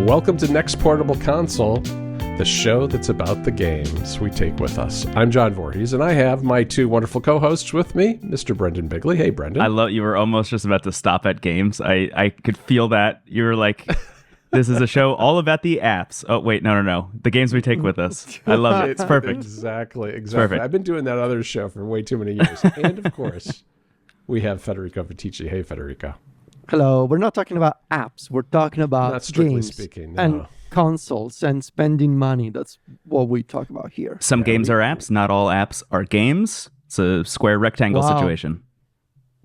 Welcome to Next Portable Console, the show that's about the games we take with us. I'm John Voorhees, and I have my two wonderful co-hosts with me, Mr. Brendon Bigley. Hey, Brendon. I love you were almost just about to stop at games. I could feel that. You were like, this is a show all about the apps. Oh, wait, no. The games we take with us. I love it. It's perfect. Exactly. Perfect. I've been doing that other show for way too many years. And, of course, we have Federico Viticci. Hey, Federico. Hello. We're not talking about apps. We're talking about Not strictly games speaking, no. and consoles and spending money. That's what we talk about here. Some games are apps. Not all apps are games. It's a square rectangle situation.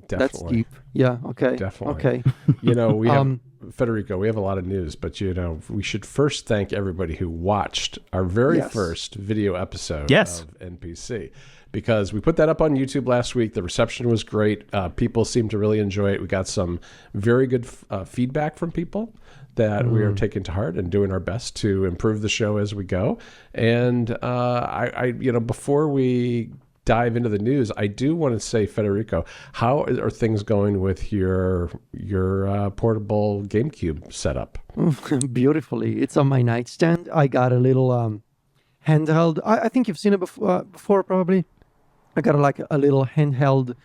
Definitely. That's deep. Yeah. Okay. Definitely. Okay. We have, Federico, we have a lot of news, but, we should first thank everybody who watched our very first video episode of NPC. Because we put that up on YouTube last week. The reception was great. People seemed to really enjoy it. We got some very good feedback from people that we are taking to heart and doing our best to improve the show as we go. And before we dive into the news, I do want to say, Federico, how are things going with your portable GameCube setup? Beautifully. It's on my nightstand. I got a little handheld. I think you've seen it before probably. I got a little handheld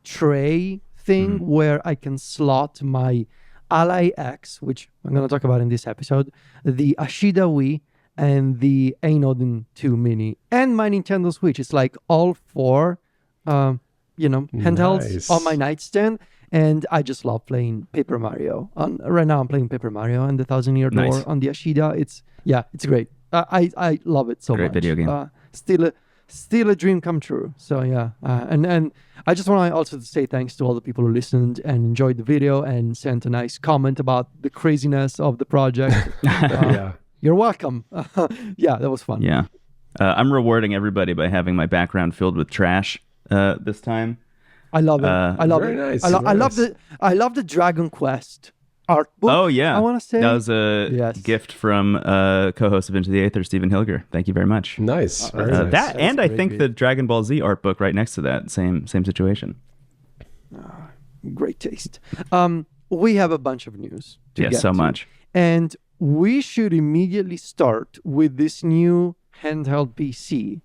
tray thing where I can slot my Ally X, which I'm going to talk about in this episode, the Ashida Wii, and the Anodin 2 Mini, and my Nintendo Switch. It's like all four, handhelds on my nightstand. And I just love playing Paper Mario. Right now I'm playing Paper Mario and the Thousand Year Door on the Ashida. It's great. I love it so much. Great video game. Still a dream come true. So yeah, and I just want to also say thanks to all the people who listened and enjoyed the video and sent a nice comment about the craziness of the project. You're welcome. That was fun. Yeah, I'm rewarding everybody by having my background filled with trash this time. I love it. I love it. Nice. I love the Dragon Quest art book. Oh yeah, I want to say that was a gift from co-host of Into the Aether, Stephen Hilger. Thank you very much. Nice. Very nice. That and I think the Dragon Ball Z art book right next to that same situation. Great taste. We have a bunch of news to get so to. much, and we should immediately start with this new handheld PC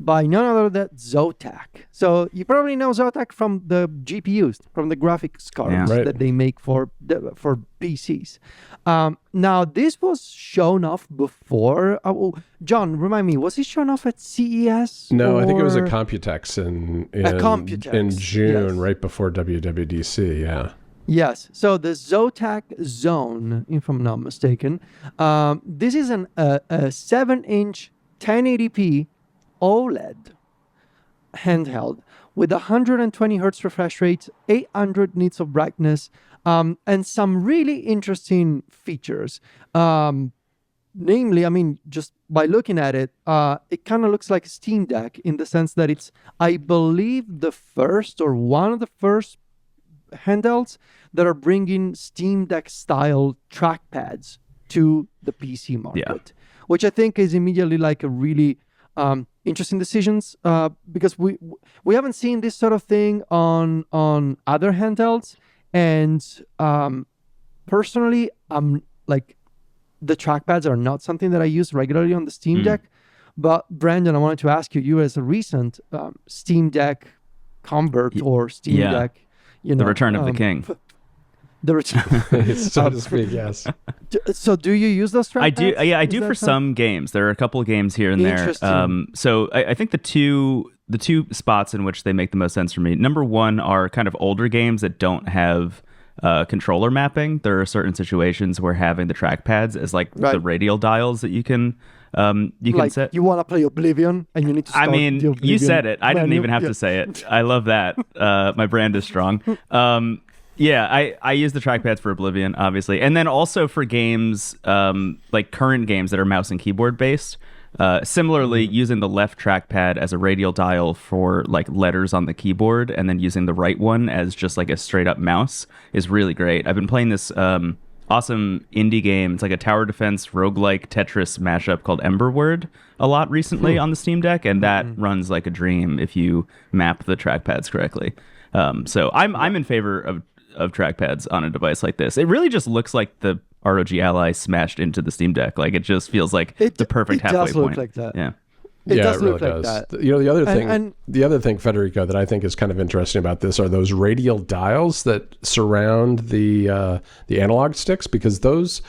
by none other than Zotac. So you probably know Zotac from the GPUs, from the graphics cards that they make for PCs. Now, this was shown off before. John, remind me, was it shown off at CES? No, I think it was at Computex in June, right before WWDC, yeah. Yes, so the Zotac Zone, if I'm not mistaken, this is a 7-inch 1080p OLED handheld with 120 hertz refresh rate, 800 nits of brightness, and some really interesting features. Namely, just by looking at it, it kind of looks like a Steam Deck in the sense that it's, I believe, the first or one of the first handhelds that are bringing Steam Deck style trackpads to the PC market, which I think is immediately like a really interesting decisions because we haven't seen this sort of thing on other handhelds, and personally, the trackpads are not something that I use regularly on the Steam Deck. But Brendon, I wanted to ask you as a recent Steam Deck convert or Steam Deck, the return of the king. The return, so to speak, yes. So, do you use those trackpads? I do. Yeah, I do for some games. There are a couple of games here and there. So, I think the two spots in which they make the most sense for me. Number one are kind of older games that don't have controller mapping. There are certain situations where having the trackpads as the radial dials that you can set. You want to play Oblivion and you need to start the Oblivion you said it. I didn't menu. even have to say it. I love that. My brand is strong. I use the trackpads for Oblivion, obviously. And then also for games, like current games that are mouse and keyboard based. Similarly, using the left trackpad as a radial dial for letters on the keyboard and then using the right one as just a straight up mouse is really great. I've been playing this awesome indie game. It's like a tower defense roguelike Tetris mashup called Emberword a lot recently on the Steam Deck, and that runs like a dream if you map the trackpads correctly. So I'm in favor of trackpads on a device like this. It really just looks like the ROG Ally smashed into the Steam Deck. Like, it just feels like the perfect halfway point. It does look like that. Yeah. It does really look like that. The other thing, Federico, that I think is kind of interesting about this are those radial dials that surround the analog sticks, because those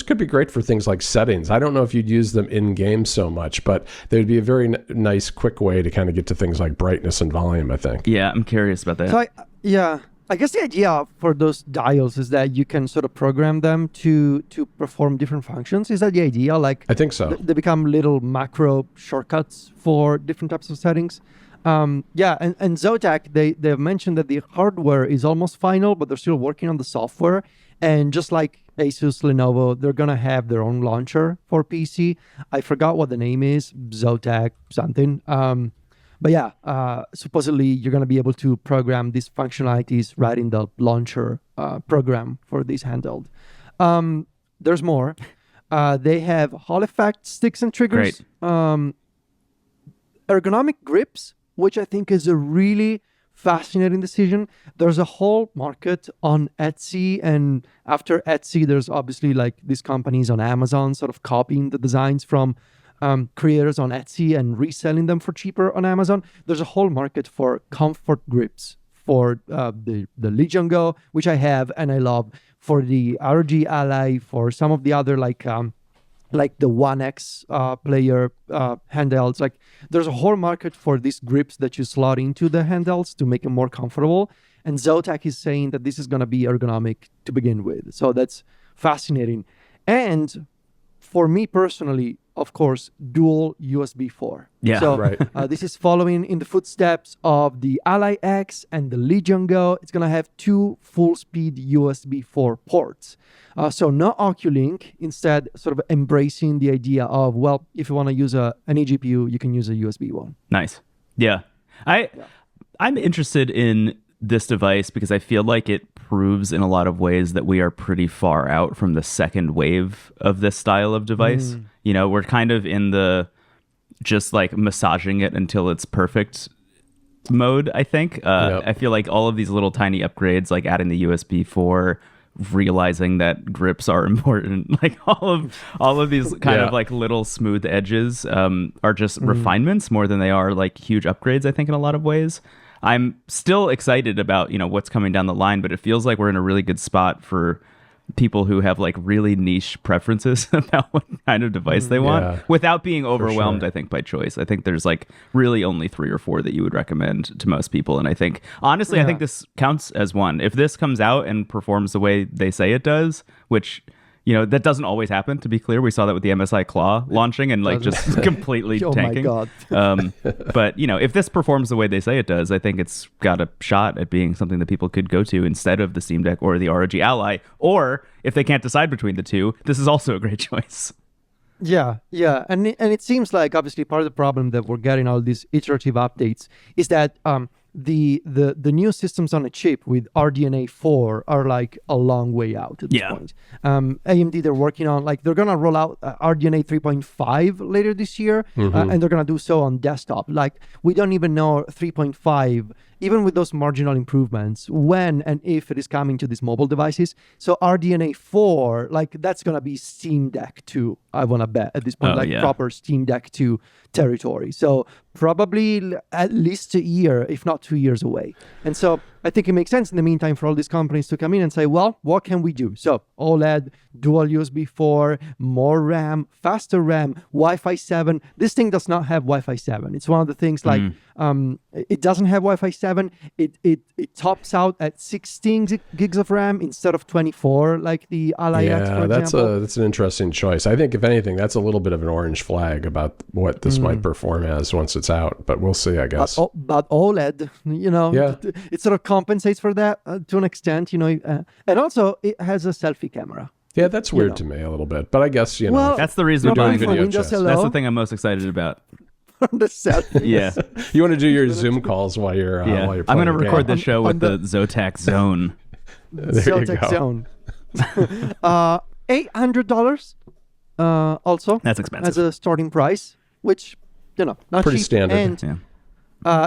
could be great for things like settings. I don't know if you'd use them in game so much, but they'd be a very nice, quick way to kind of get to things like brightness and volume, I think. Yeah, I'm curious about that. So I guess the idea for those dials is that you can sort of program them to perform different functions. Is that the idea? Like, I think so. They become little macro shortcuts for different types of settings. And Zotac, they've mentioned that the hardware is almost final, but they're still working on the software. And just like Asus, Lenovo, they're going to have their own launcher for PC. I forgot what the name is, Zotac something. But yeah, supposedly you're going to be able to program these functionalities right in the launcher program for this handheld. There's more. They have Hall effect sticks and triggers. Ergonomic grips, which I think is a really fascinating decision. There's a whole market on Etsy, and after Etsy, there's obviously like these companies on Amazon sort of copying the designs from creators on Etsy and reselling them for cheaper on Amazon. There's a whole market for comfort grips for the Legion Go, which I have and I love, for the ROG Ally, for some of the other like the One X player handhelds. Like, there's a whole market for these grips that you slot into the handhelds to make them more comfortable. And Zotac is saying that this is going to be ergonomic to begin with. So that's fascinating. And for me personally, of course, dual USB 4. Yeah, so, right. This is following in the footsteps of the Ally X and the Legion Go. It's going to have 2 full-speed USB 4 ports. So no Oculink, instead sort of embracing the idea of, well, if you want to use an eGPU, you can use a USB one. Nice. Yeah. I'm interested in this device because I feel like it proves in a lot of ways that we are pretty far out from the second wave of this style of device. You know, we're kind of in the just like massaging it until it's perfect mode, I think. I feel like all of these little tiny upgrades, like adding the USB 4, realizing that grips are important, like all of these kind of like little smooth edges are just refinements more than they are like huge upgrades, I think, in a lot of ways. I'm still excited about, you know, what's coming down the line, but it feels like we're in a really good spot for people who have like really niche preferences about what kind of device they want without being overwhelmed, I think, by choice. I think there's like really only 3 or 4 that you would recommend to most people. And I think, honestly, I think this counts as one. If this comes out and performs the way they say it does, which, you know, that doesn't always happen, to be clear. We saw that with the MSI Claw launching and like just completely tanking. Oh my God. But, you know, if this performs the way they say it does, I think it's got a shot at being something that people could go to instead of the Steam Deck or the ROG Ally. Or if they can't decide between the two, this is also a great choice. Yeah. And it seems like obviously part of the problem that we're getting all these iterative updates is that the new systems on a chip with RDNA 4 are like a long way out at this point. AMD, they're working on, like, they're going to roll out RDNA 3.5 later this year, and they're going to do so on desktop. Like, we don't even know 3.5, even with those marginal improvements, when and if it is coming to these mobile devices. So RDNA 4, like, that's going to be Steam Deck 2, I want to bet at this point, proper Steam Deck 2 territory. So probably at least a year, if not 2 years away. And so I think it makes sense in the meantime for all these companies to come in and say, well, what can we do? So OLED, dual USB 4, more RAM, faster RAM, Wi-Fi 7. This thing does not have Wi-Fi 7. It's one of the things like it doesn't have Wi-Fi 7. It tops out at 16 gigs of RAM instead of 24 like the Ally X, for example. That's an interesting choice. I think if anything, that's a little bit of an orange flag about what this might perform as once it's out, but we'll see, I guess. But OLED, you know, it sort of compensates for that to an extent, you know, and also it has a selfie camera. Yeah, that's weird to me a little bit, but I guess, you know. Well, that's the reason we're doing video chats. That's the thing I'm most excited about. The selfies. Yeah. You want to do your Zoom calls while you're playing. I'm going to record this show with the Zotac Zone. Zotac Zone. $800 also. That's expensive. As a starting price, which, you know, not pretty cheap. standard. And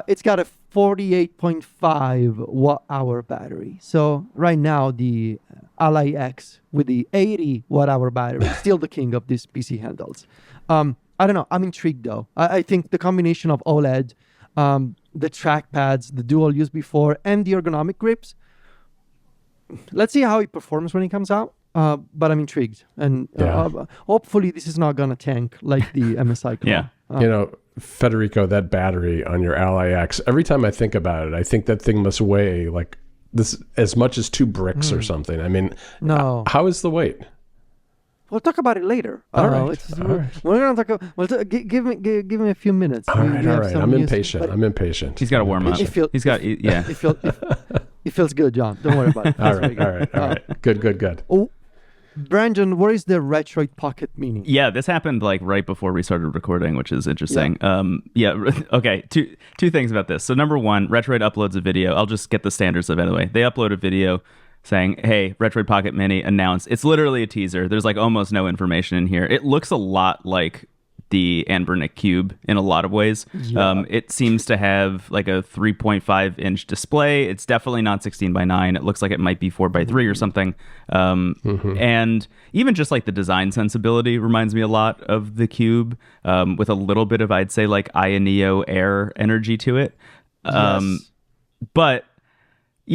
it's got a 48.5 watt-hour battery. So right now the Ally X with the 80 watt-hour battery, still the king of these PC handhelds. I don't know. I'm intrigued though. I think the combination of OLED, the trackpads, the dual USB 4, and the ergonomic grips. Let's see how it performs when it comes out. But I'm intrigued, and hopefully this is not gonna tank like the MSI clone. Yeah. Federico, that battery on your Ally X. Every time I think about it, I think that thing must weigh like this as much as 2 bricks or something. I mean, no. How is the weight? We'll talk about it later. All right. We're gonna talk. Give me a few minutes. All right. I'm impatient. He's got to warm up. It feels good, John. Don't worry about it. All right. Good. Oh, Brendon, what is the Retroid Pocket Mini? Yeah, this happened like right before we started recording, which is interesting. Okay. Two things about this. So number one, Retroid uploads a video. I'll just get the standards of it anyway. They upload a video saying, hey, Retroid Pocket Mini announced. It's literally a teaser. There's like almost no information in here. It looks a lot like the Anbernic Cube in a lot of ways. It seems to have like a 3.5 inch display. It's definitely not 16:9. It looks like it might be 4:3 or something. And even just like the design sensibility reminds me a lot of the Cube, with a little bit of, I'd say, like Aya Neo Air energy to it. But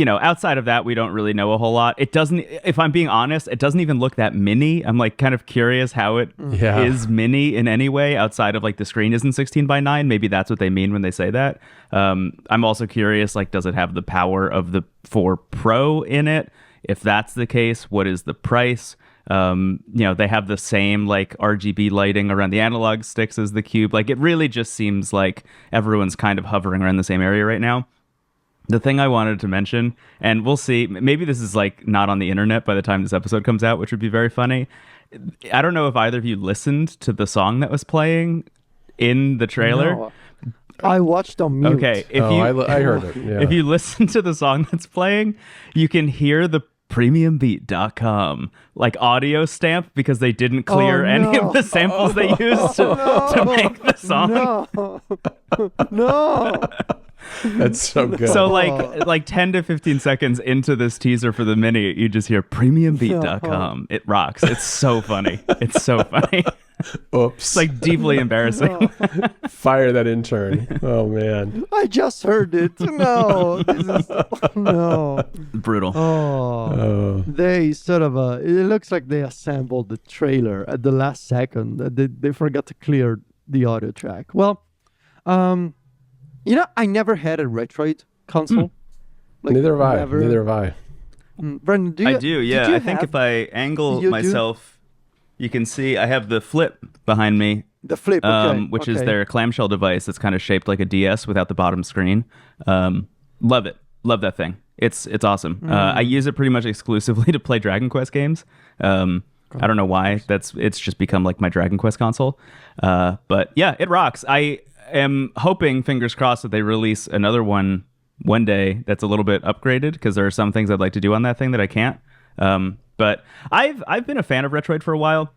outside of that, we don't really know a whole lot. It doesn't, if I'm being honest, it doesn't even look that mini. I'm like kind of curious how it is mini in any way outside of like the screen isn't 16:9. Maybe that's what they mean when they say that. I'm also curious, like, does it have the power of the 4 Pro in it? If that's the case, what is the price? They have the same like RGB lighting around the analog sticks as the Cube. Like, it really just seems like everyone's kind of hovering around the same area right now. The thing I wanted to mention, and we'll see, maybe this is like not on the internet by the time this episode comes out, which would be very funny. I don't know if either of you listened to the song that was playing in the trailer. No. I watched on mute. Okay, I heard it. Yeah. If you listen to the song that's playing, you can hear the premiumbeat.com like audio stamp because they didn't clear any of the samples they used to make the song. No. That's so good. So like 10 to 15 seconds into this teaser for the Mini, you just hear premiumbeat.com. It rocks. It's so funny. It's so funny. Oops. It's like deeply embarrassing. Fire that intern. Oh man. I just heard it. No. No. Brutal. Oh. They sort of it looks like they assembled the trailer at the last second. They forgot to clear the audio track. Well, I never had a Retroid console. Like, Neither have I. Brendon, do you? I do, yeah. I think if I angle myself, you can see I have the Flip behind me. The Flip, which is their clamshell device that's kind of shaped like a DS without the bottom screen. Love it. Love that thing. It's awesome. I use it pretty much exclusively to play Dragon Quest games. I don't know why. It's just become like my Dragon Quest console. But yeah, it rocks. I am hoping, fingers crossed, that they release another one day that's a little bit upgraded, because there are some things I'd like to do on that thing that I can't. But I've been a fan of Retroid for a while.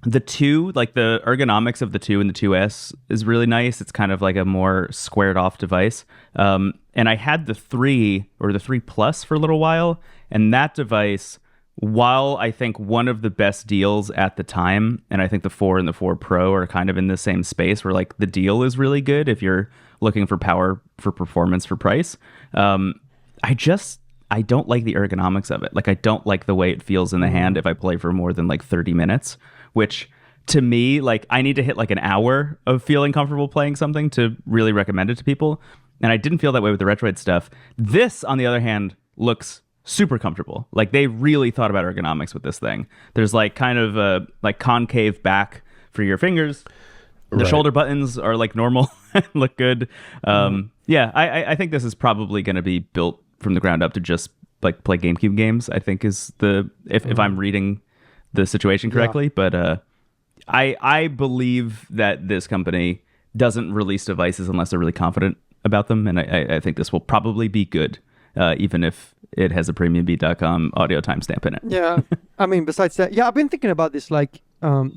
The 2, like the ergonomics of the 2 and the 2S is really nice. It's kind of like a more squared off device. And I had the 3 or the 3 Plus for a little while, and that device, while I think one of the best deals at the time, and I think the 4 and the 4 Pro are kind of in the same space where like the deal is really good if you're looking for power, for performance, for price. I don't like the ergonomics of it. Like, I don't like the way it feels in the hand if I play for more than like 30 minutes, which to me, like, I need to hit like an hour of feeling comfortable playing something to really recommend it to people. And I didn't feel that way with the Retroid stuff. This, on the other hand, looks super comfortable. Like, they really thought about ergonomics with this thing. There's like kind of a like concave back for your fingers. The shoulder buttons are like normal, look good. Yeah, I think this is probably going to be built from the ground up to just like play GameCube games, I think is the, if I'm reading the situation correctly. But I believe that this company doesn't release devices unless they're really confident about them. And I think this will probably be good, even if it has a premiumbeat.com audio timestamp in it. Yeah. I mean, besides that, I've been thinking about this, like,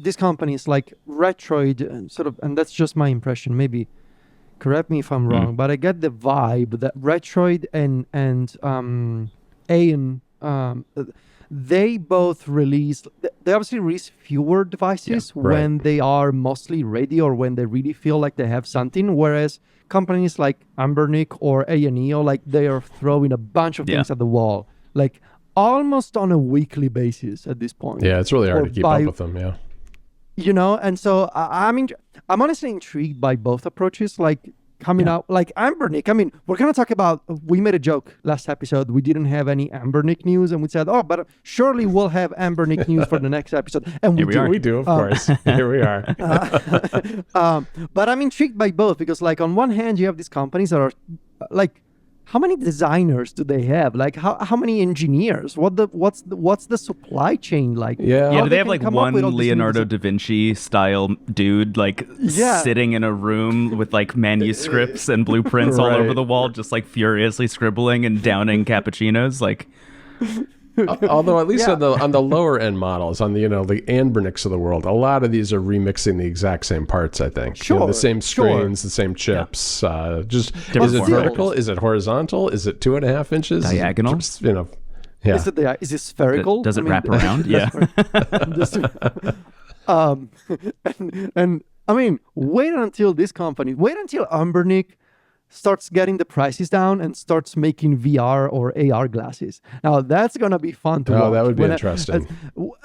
these companies like Retroid, sort of, and that's just my impression. Maybe correct me if I'm wrong, but I get the vibe that Retroid and they both release. They obviously release fewer devices when they are mostly ready or when they really feel like they have something. Whereas companies like Anbernic or ANEO, like they are throwing a bunch of things at the wall, like almost on a weekly basis at this point. Yeah, it's really hard to keep up with them. Yeah. You know, and so I'm honestly intrigued by both approaches. Like coming out, like Anbernic. I mean, we're gonna talk about. We made a joke last episode. We didn't have any Anbernic news, and we said, "Oh, but surely we'll have Anbernic news for the next episode." And we do, of course. Here we are. But I'm intrigued by both because, like, on one hand, you have these companies that are like. How many designers do they have? Like how many engineers? What's the supply chain like? Yeah. Do they have like one Leonardo da Vinci style dude like sitting in a room with like manuscripts and blueprints all over the wall, just like furiously scribbling and downing cappuccinos? Like, although at least on the lower end models, on the the Anbernics of the world, a lot of these are remixing the exact same parts. I think the same screens, the same chips. Just is it vertical? Is it horizontal? Is it 2.5 inches? Diagonal? Is it spherical? Does it wrap around? Yeah. and I mean, wait until Anbernic starts getting the prices down and starts making VR or AR glasses. Now that's gonna be fun to watch. Oh, that would be interesting.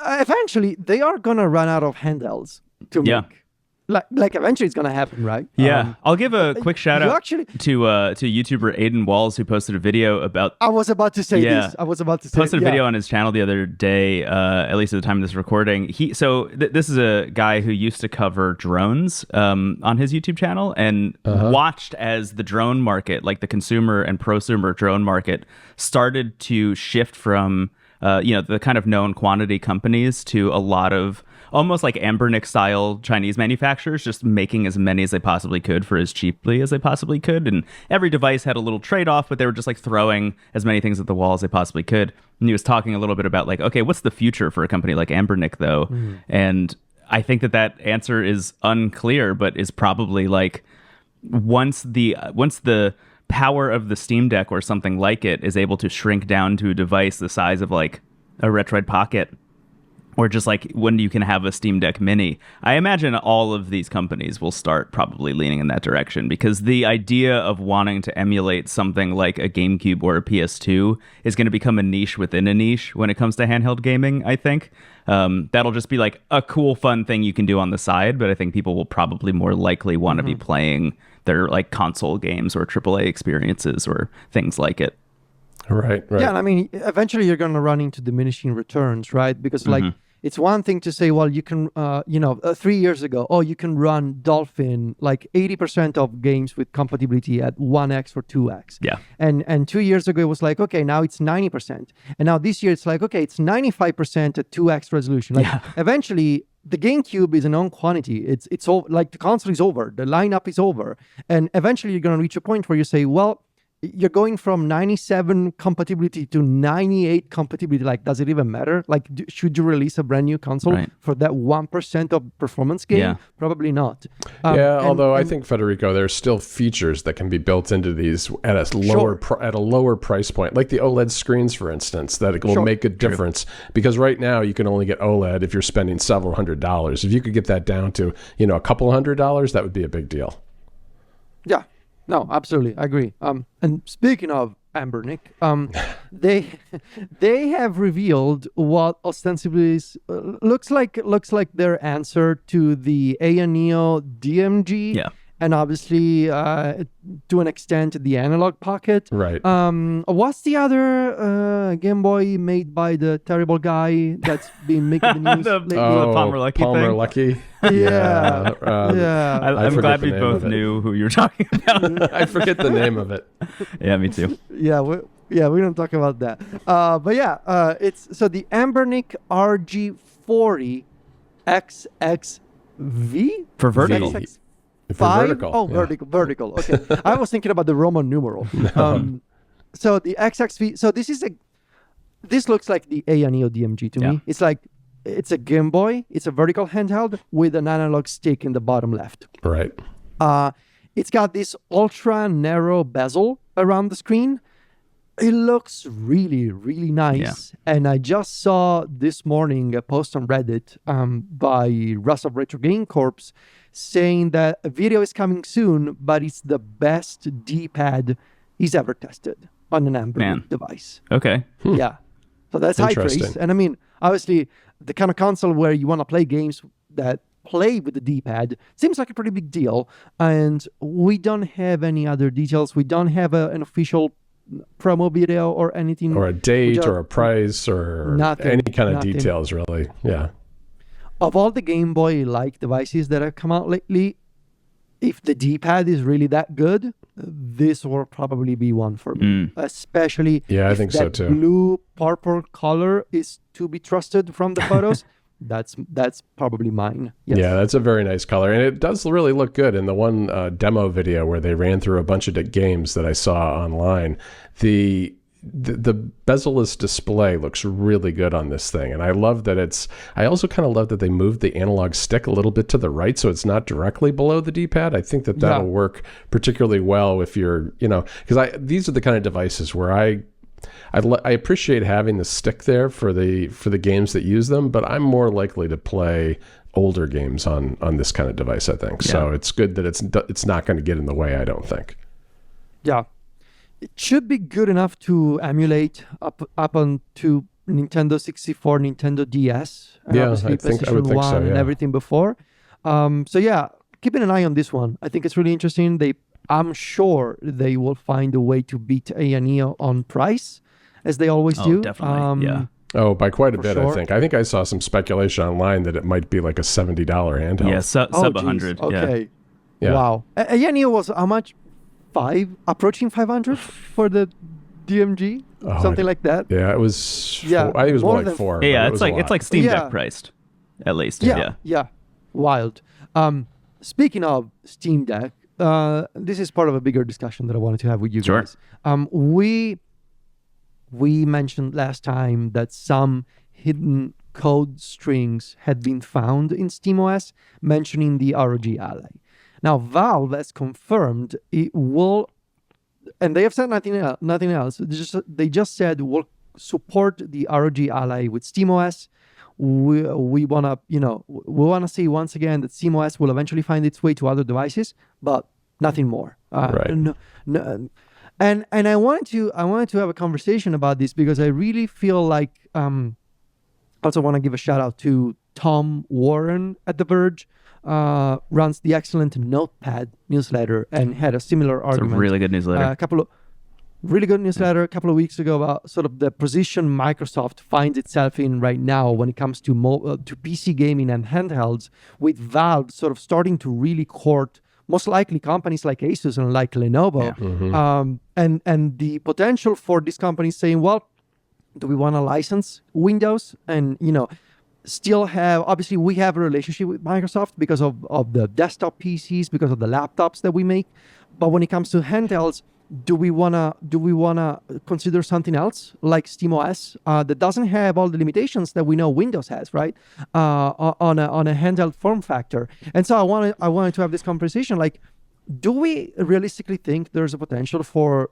Eventually, they are gonna run out of handhelds to make. Like eventually it's gonna happen, right? Yeah. I'll give a quick shout out to YouTuber Aiden Walls, who posted a video about. I was about to say this. Posted a video on his channel the other day, at least at the time of this recording. This is a guy who used to cover drones on his YouTube channel and watched as the drone market, like the consumer and prosumer drone market, started to shift from the kind of known quantity companies to a lot of almost like Anbernic style Chinese manufacturers, just making as many as they possibly could for as cheaply as they possibly could. And every device had a little trade-off, but they were just like throwing as many things at the wall as they possibly could. And he was talking a little bit about like, okay, what's the future for a company like Anbernic though? And I think that answer is unclear, but is probably like once the power of the Steam Deck or something like it is able to shrink down to a device the size of like a Retroid Pocket, or just like when you can have a Steam Deck Mini, I imagine all of these companies will start probably leaning in that direction, because the idea of wanting to emulate something like a GameCube or a PS2 is going to become a niche within a niche when it comes to handheld gaming, I think. That'll just be like a cool, fun thing you can do on the side, but I think people will probably more likely want to be playing their like console games or AAA experiences or things like it. Right. Yeah, and I mean, eventually you're going to run into diminishing returns, right? Because like it's one thing to say, well, you can, 3 years ago, you can run Dolphin like 80% of games with compatibility at 1x or 2x. Yeah. And 2 years ago, it was like, okay, now it's 90%. And now this year, it's like, okay, it's 95% at 2x resolution. Like eventually, the GameCube is a known quantity. It's over, like the console is over, the lineup is over. And eventually, you're going to reach a point where you say, well, you're going from 97 compatibility to 98 compatibility. Like, does it even matter? Like, should you release a brand new console for that 1% of performance gain? Yeah. Probably not. Although I think, Federico, there's still features that can be built into these at a lower price point, like the OLED screens, for instance, that it will make a difference. Because right now you can only get OLED if you're spending several $100s. If you could get that down to a couple $100s, that would be a big deal. Yeah. No, absolutely, I agree. And speaking of Anbernic, they have revealed what ostensibly looks like their answer to the ANEO DMG. Yeah. And obviously, to an extent, the analog pocket. Right. What's the other Game Boy made by the terrible guy that's been making the news? the Palmer Luckey thing? Luckey. Yeah. I'm glad we both knew who you were talking about. I forget the name of it. Yeah, me too. We don't talk about that. It's the Anbernic RG40XXV for vertical. Vertical. Okay. I was thinking about the Roman numeral. So the XXV. So this looks like the ANEO DMG to me. It's a Game Boy. It's a vertical handheld with an analog stick in the bottom left. Right. It's got this ultra narrow bezel around the screen. It looks really, really nice. Yeah. And I just saw this morning a post on Reddit by Russ of Retro Game Corps saying that a video is coming soon, but it's the best D-pad he's ever tested on an Anbernic device. Okay. Yeah. So that's high praise. And I mean, obviously, the kind of console where you want to play games that play with the D-pad seems like a pretty big deal. And we don't have any other details. We don't have an official promo video or anything, or a date or a price or any kind of details, really. Yeah. Of all the Game Boy-like devices that have come out lately, if the D-pad is really that good, this will probably be one for me. Especially I think so too. Blue purple color is to be trusted from the photos. That's probably mine. Yes. Yeah, that's a very nice color. And it does really look good. In the one demo video where they ran through a bunch of games that I saw online, the bezel-less display looks really good on this thing. And I love that I also kind of love that they moved the analog stick a little bit to the right so it's not directly below the D-pad. I think that'll work particularly well if you're, because these are the kind of devices where I appreciate having the stick there for the games that use them, but I'm more likely to play older games on this kind of device, I think. Yeah. So it's good that it's not going to get in the way, I don't think. Yeah. It should be good enough to emulate up onto Nintendo 64, Nintendo DS, and obviously PlayStation 1 and everything before. So yeah, keeping an eye on this one. I think it's really interesting. I'm sure they will find a way to beat A&E on price, as they always do. Definitely, yeah. Oh, by quite a bit, sure. I think I saw some speculation online that it might be like a $70 handheld. Yeah, sub 100. Okay. Yeah. Wow. A&E was how much? Approaching 500 for the DMG? Something like that? Yeah, it was. I think it was more like 4. Yeah, it's like Steam Deck priced, at least. Yeah. Wild. Speaking of Steam Deck, this is part of a bigger discussion that I wanted to have with you guys. We mentioned last time that some hidden code strings had been found in SteamOS, mentioning the ROG Ally. Now, Valve has confirmed it will, and they have said nothing else. They just said we'll support the ROG Ally with SteamOS. We wanna see once again that SteamOS will eventually find its way to other devices, but nothing more. Right. No, and I wanted to have a conversation about this because I really feel like also want to give a shout out to Tom Warren at The Verge. Runs the excellent Notepad newsletter and had a similar argument. It's a really good newsletter. A couple of weeks ago about sort of the position Microsoft finds itself in right now when it comes to PC gaming and handhelds, with Valve sort of starting to really court most likely companies like ASUS and like Lenovo, and the potential for these companies saying, well, do we want to license Windows and still have, obviously we have a relationship with Microsoft because of the desktop PCs, because of the laptops that we make. But when it comes to handhelds, do we wanna consider something else like SteamOS that doesn't have all the limitations that we know Windows has, right? On a handheld form factor. And so I wanted to have this conversation. Like, do we realistically think there's a potential for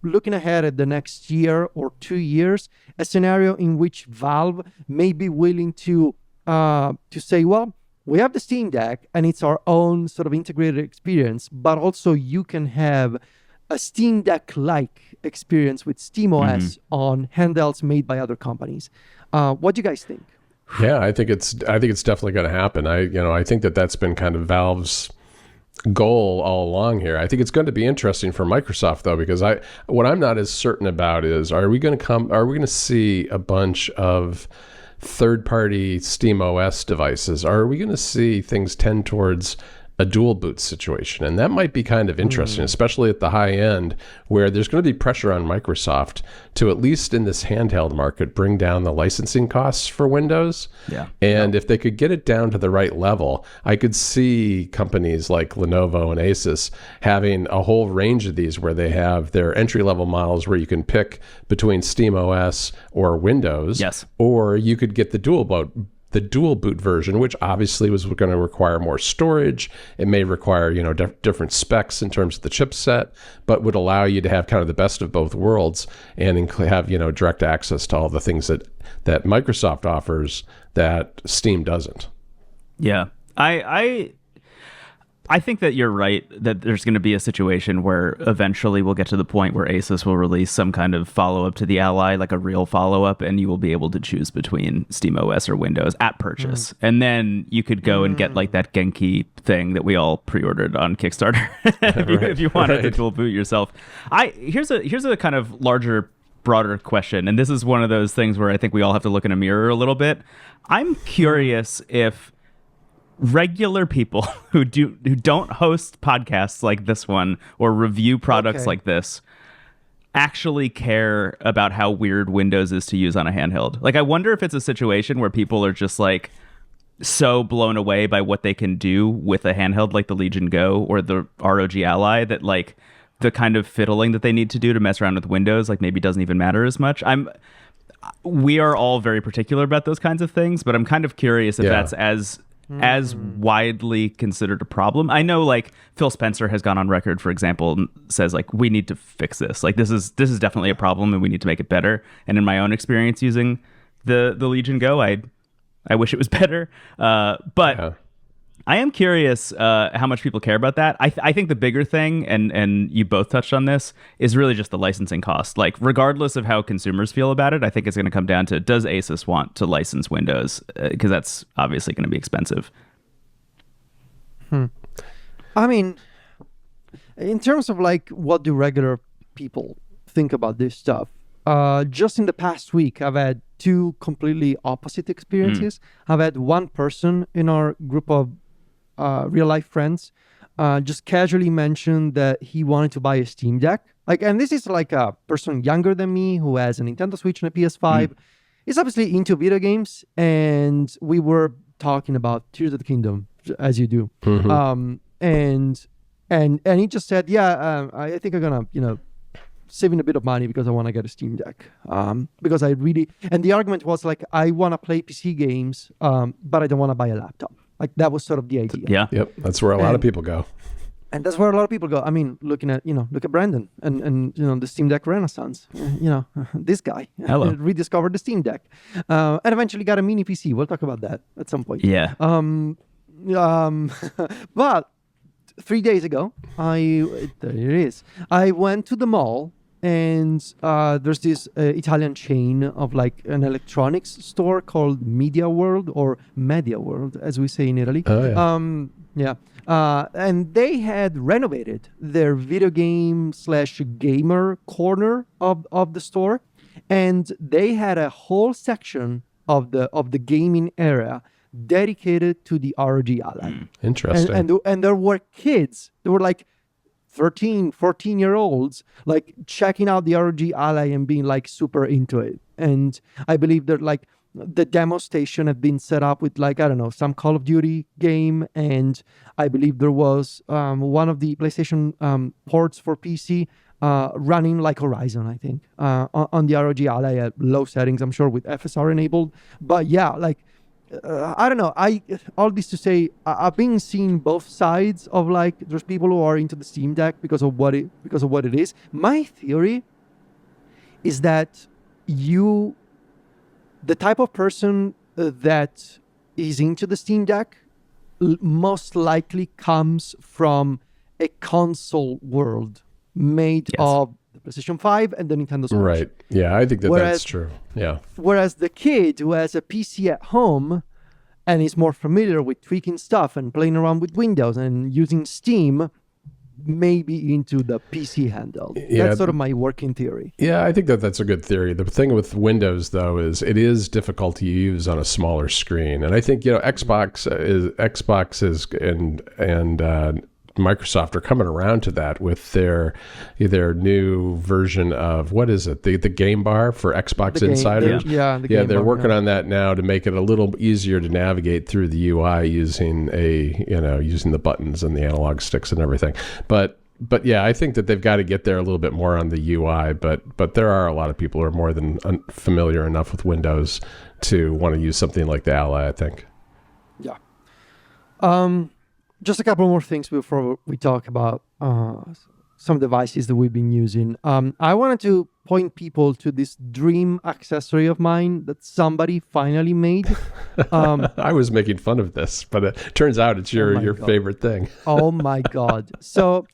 looking ahead at the next year or 2 years, a scenario in which Valve may be willing to say, well, we have the Steam Deck and it's our own sort of integrated experience, but also you can have a Steam Deck-like experience with SteamOS on handhelds made by other companies. What do you guys think? Yeah, I think it's definitely going to happen. I think that's been kind of Valve's goal all along here. I think it's going to be interesting for Microsoft though, because what I'm not as certain about is are we going to see a bunch of third-party SteamOS devices? Are we going to see things tend towards a dual boot situation? And that might be kind of interesting, especially at the high end, where there's going to be pressure on Microsoft to, at least in this handheld market, bring down the licensing costs for Windows. Yeah. And if they could get it down to the right level, I could see companies like Lenovo and ASUS having a whole range of these where they have their entry-level models where you can pick between SteamOS or Windows. Yes. Or you could get the dual the dual boot version, which obviously was going to require more storage. It may require, different specs in terms of the chipset, but would allow you to have kind of the best of both worlds and have, direct access to all the things that Microsoft offers that Steam doesn't. Yeah. I think that you're right, that there's going to be a situation where eventually we'll get to the point where ASUS will release some kind of follow-up to the Ally, like a real follow-up, and you will be able to choose between SteamOS or Windows at purchase. And then you could go and get like that Genki thing that we all pre-ordered on Kickstarter if you wanted to dual boot yourself. Here's a kind of larger, broader question, and this is one of those things where I think we all have to look in a mirror a little bit. I'm curious if regular people who don't host podcasts like this one or review products like this actually care about how weird Windows is to use on a handheld. Like, I wonder if it's a situation where people are just like so blown away by what they can do with a handheld like the Legion Go or the ROG Ally that like the kind of fiddling that they need to do to mess around with Windows like maybe doesn't even matter as much. We are all very particular about those kinds of things, but I'm kind of curious if that's as widely considered a problem. I know like Phil Spencer has gone on record, for example, and says like, we need to fix this. Like this is definitely a problem and we need to make it better. And in my own experience using the Legion Go, I wish it was better. But I am curious how much people care about that. I think the bigger thing, and you both touched on this, is really just the licensing cost. Like, regardless of how consumers feel about it, I think it's going to come down to, does ASUS want to license Windows? Because that's obviously going to be expensive. I mean, in terms of like, what do regular people think about this stuff? Just in the past week, I've had two completely opposite experiences. I've had one person in our group of real life friends just casually mentioned that he wanted to buy a Steam Deck. Like, and this is like a person younger than me who has a Nintendo Switch and a PS5. He's obviously into video games, and we were talking about Tears of the Kingdom, as you do. And he just said, I think I'm gonna, saving a bit of money because I want to get a Steam Deck. Because I really, and the argument was like, I want to play PC games, but I don't want to buy a laptop. Like, that was sort of the idea. Yeah. Yep. That's where a lot of people go. And that's where a lot of people go. I mean, look at Brendon and the Steam Deck Renaissance. This guy rediscovered the Steam Deck, and eventually got a mini PC. We'll talk about that at some point. Yeah. But 3 days ago, there it is. I went to the mall, and there's this Italian chain of like an electronics store called Media World, or Media World, as we say in Italy. Oh, yeah. And they had renovated their video game / gamer corner of the store, and they had a whole section of the gaming area dedicated to the ROG Ally. Interesting. And there were kids. There were like 13, 14-year-olds like checking out the ROG Ally and being like super into it. And I believe that like the demo station had been set up with like, I don't know, some Call of Duty game. And I believe there was one of the PlayStation ports for PC running like Horizon, I think, on the ROG Ally at low settings, I'm sure with FSR enabled. But yeah, like, I don't know. All this to say, I've been seeing both sides of like, there's people who are into the Steam Deck because of what it is. My theory is that the type of person that is into the Steam Deck most likely comes from a console world made of the PlayStation 5 and the Nintendo Switch. Right. Yeah, I think that's true. Yeah. Whereas the kid who has a PC at home and is more familiar with tweaking stuff and playing around with Windows and using Steam may be into the PC handheld. Yeah. That's sort of my working theory. Yeah, I think that's a good theory. The thing with Windows, though, is it is difficult to use on a smaller screen. And I think, Xbox is and Microsoft are coming around to that with their new version of, what is it, the game bar for Xbox Insiders. They're working on that now to make it a little easier to navigate through the UI using the buttons and the analog sticks and everything. But but yeah, I think that they've got to get there a little bit more on the UI. But there are a lot of people who are more than familiar enough with Windows to want to use something like the Ally, I think. Yeah. Just a couple more things before we talk about some devices that we've been using. I wanted to point people to this dream accessory of mine that somebody finally made. I was making fun of this, but it turns out it's your favorite thing. Oh my God. So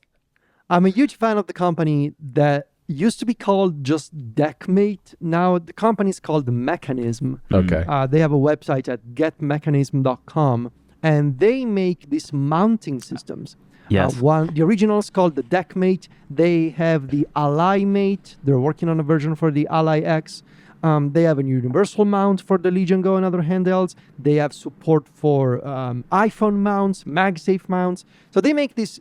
I'm a huge fan of the company that used to be called just Deckmate. Now the company is called Mechanism. Okay. They have a website at getmechanism.com, and they make these mounting systems. Yes. The original is called the Deckmate. They have the Ally Mate. They're working on a version for the Ally X. They have a universal mount for the Legion Go and other handhelds. They have support for iPhone mounts, MagSafe mounts. So they make this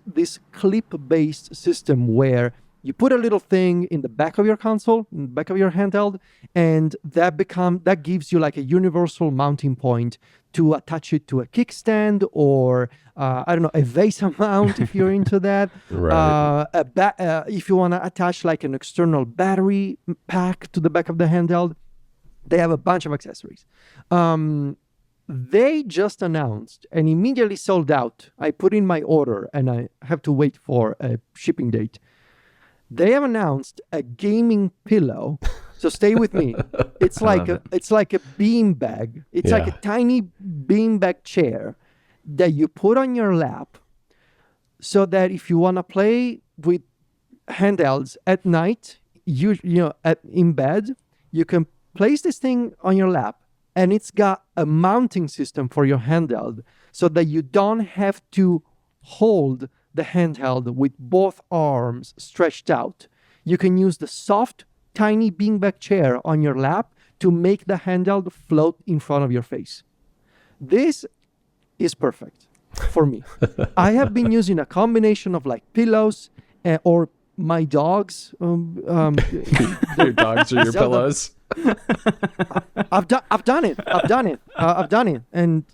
clip-based system where you put a little thing in the back of your console, in the back of your handheld, and that gives you like a universal mounting point to attach it to a kickstand or a VESA mount if you're into that. Right. If you want to attach like an external battery pack to the back of the handheld, they have a bunch of accessories. They just announced and immediately sold out. I put in my order and I have to wait for a shipping date. They have announced a gaming pillow. So stay with me. It's like a bean bag. It's like a tiny bean bag chair that you put on your lap, so that if you want to play with handhelds at night, in bed, you can place this thing on your lap, and it's got a mounting system for your handheld, so that you don't have to hold the handheld with both arms stretched out. You can use the soft, tiny beanbag chair on your lap to make the handheld float in front of your face. This is perfect for me. I have been using a combination of like pillows or my dogs. Your dogs are your pillows. I've done it. And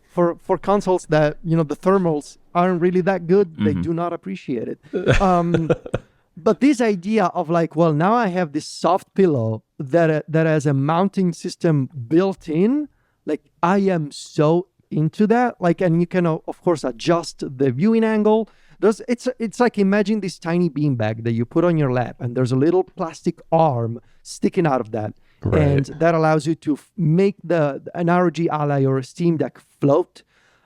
for consoles that the thermals aren't really that good, they do not appreciate it. But this idea of like, well, now I have this soft pillow that has a mounting system built in. Like, I am so into that. Like, and you can of course adjust the viewing angle. It's like, imagine this tiny beanbag that you put on your lap, and there's a little plastic arm sticking out of that. Right. And that allows you to make an ROG Ally or a Steam Deck float,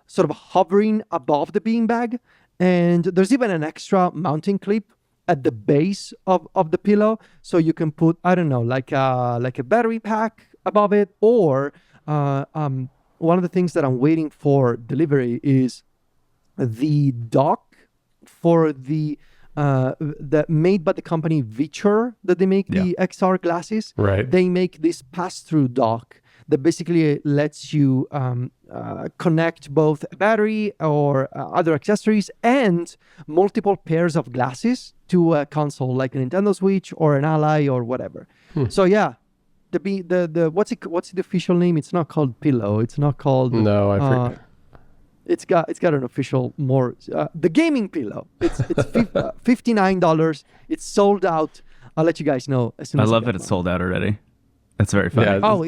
sort of hovering above the beanbag. And there's even an extra mounting clip at the base of the pillow, so you can put, I don't know, like a battery pack above it. Or one of the things that I'm waiting for delivery is the dock for the made by the company Viture, that they make the XR glasses. Right. They make this pass-through dock that basically lets you connect both a battery or other accessories and multiple pairs of glasses to a console like a Nintendo Switch or an Ally or whatever. So yeah, what's the official name? It's not called pillow. It's not called. No, I forget. It's got an official more the gaming pillow. It's $59. It's sold out. I'll let you guys know as soon as I love that it's sold out already. That's very funny. Yeah,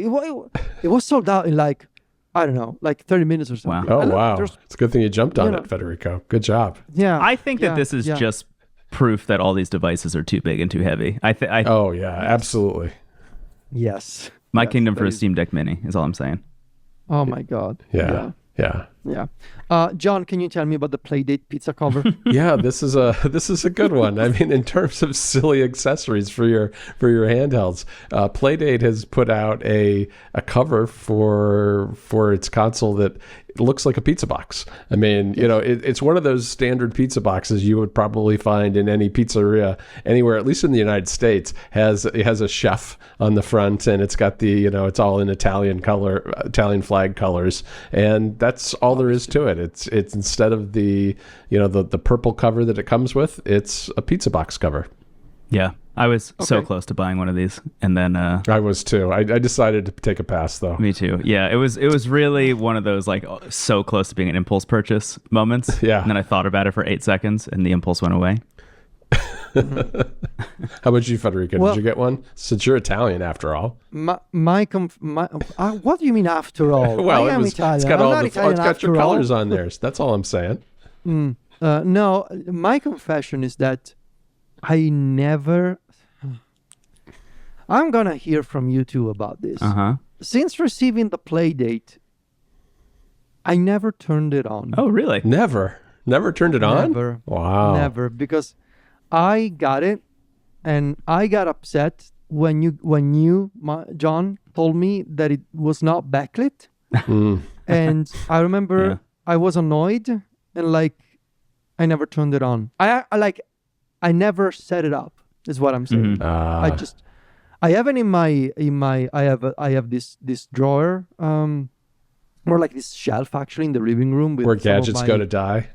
it was sold out in like, I don't know, like 30 minutes or something. Wow. Oh, wow. It's a good thing you jumped on it, Federico. Good job. Yeah. I think that this is just proof that all these devices are too big and too heavy. Oh, yeah, absolutely. Yes. My kingdom for a Steam Deck Mini is all I'm saying. Oh, my God. Yeah. John, can you tell me about the Playdate pizza cover? Yeah, this is a good one. I mean, in terms of silly accessories for your handhelds, Playdate has put out a cover for its console that looks like a pizza box. I mean, it's one of those standard pizza boxes you would probably find in any pizzeria anywhere, at least in the United States. It has a chef on the front, and it's got it's all in Italian flag colors, and that's all there is to it. It's instead of the purple cover that it comes with, it's a pizza box cover. Yeah, I was so close to buying one of these, and then I was too. I decided to take a pass, though. Me too. Yeah, it was really one of those like so close to being an impulse purchase moments. Yeah. And then I thought about it for 8 seconds, and the impulse went away. How about you, Federico? Did you get one? Since you're Italian, after all. What do you mean, after all? Well, I am Italian. It's got Italian it's got your all. colors on there. So that's all I'm saying. No, my confession is that I never... I'm going to hear from you two about this. Since receiving the Playdate, I never turned it on. Oh, really? Never turned it on? Never. Wow. Never, because I got it and I got upset when you, John, told me that it was not backlit. And I remember I was annoyed and like I never turned it on. I never set it up, is what I'm saying. I have it in my I have this drawer, more like this shelf actually in the living room with where gadgets go to die.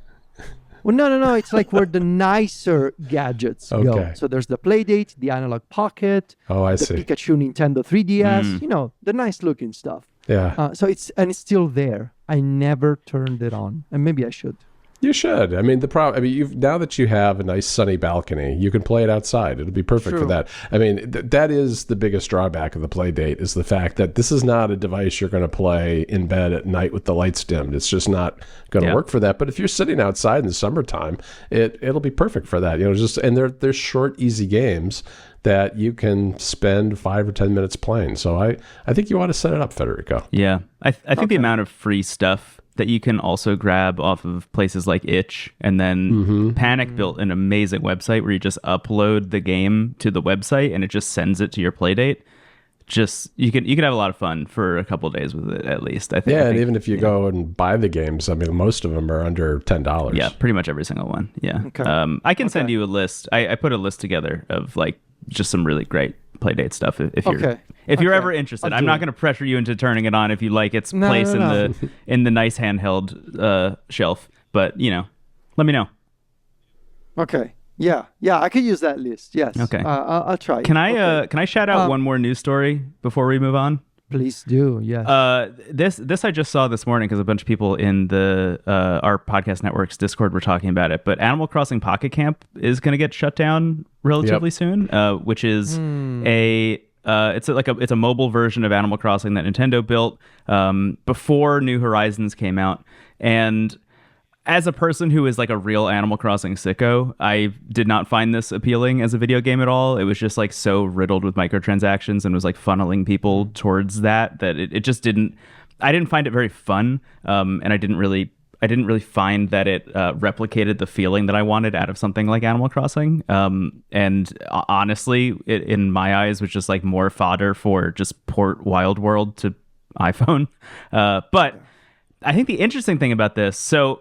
Well, no. It's like where the nicer gadgets go. So there's the Playdate, the Analog Pocket, the Pikachu Nintendo 3DS. You know, the nice looking stuff. Yeah. So it's still there. I never turned it on, and maybe I should. You should. I mean, now that you have a nice sunny balcony, you can play it outside. It'll be perfect for that. I mean, that is the biggest drawback of the Playdate, is the fact that this is not a device you're going to play in bed at night with the lights dimmed. It's just not going to work for that. But if you're sitting outside in the summertime, it'll be perfect for that. You know, and they're short, easy games that you can spend 5 or 10 minutes playing. So I think you ought to set it up, Federico. Yeah, I think the amount of free stuff that you can also grab off of places like Itch, and then Panic built an amazing website where you just upload the game to the website and it just sends it to your Playdate. Just you can have a lot of fun for a couple of days with it at least. I think. Yeah, and even if you go and buy the games, I mean, most of them are under $10. Yeah, pretty much every single one. Yeah. Okay. I can send you a list. I put a list together of like just some really great Playdate stuff if you're ever interested. I'm not going to pressure you into turning it on if you like its place in the nice handheld shelf, but you know, let me know. Okay. Yeah, I could use that list. Yes. Okay. I'll try. Can I shout out one more news story before we move on? Please do. Yes. This I just saw this morning because a bunch of people in the our podcast network's Discord were talking about it. But Animal Crossing Pocket Camp is going to get shut down relatively soon, which is it's a mobile version of Animal Crossing that Nintendo built before New Horizons came out. And as a person who is like a real Animal Crossing sicko, I did not find this appealing as a video game at all. It was just like so riddled with microtransactions and was like funneling people towards that it just didn't. I didn't find it very fun, and I didn't really find that it replicated the feeling that I wanted out of something like Animal Crossing. And honestly, it, in my eyes, was just like more fodder for just port Wild World to iPhone. But I think the interesting thing about this, so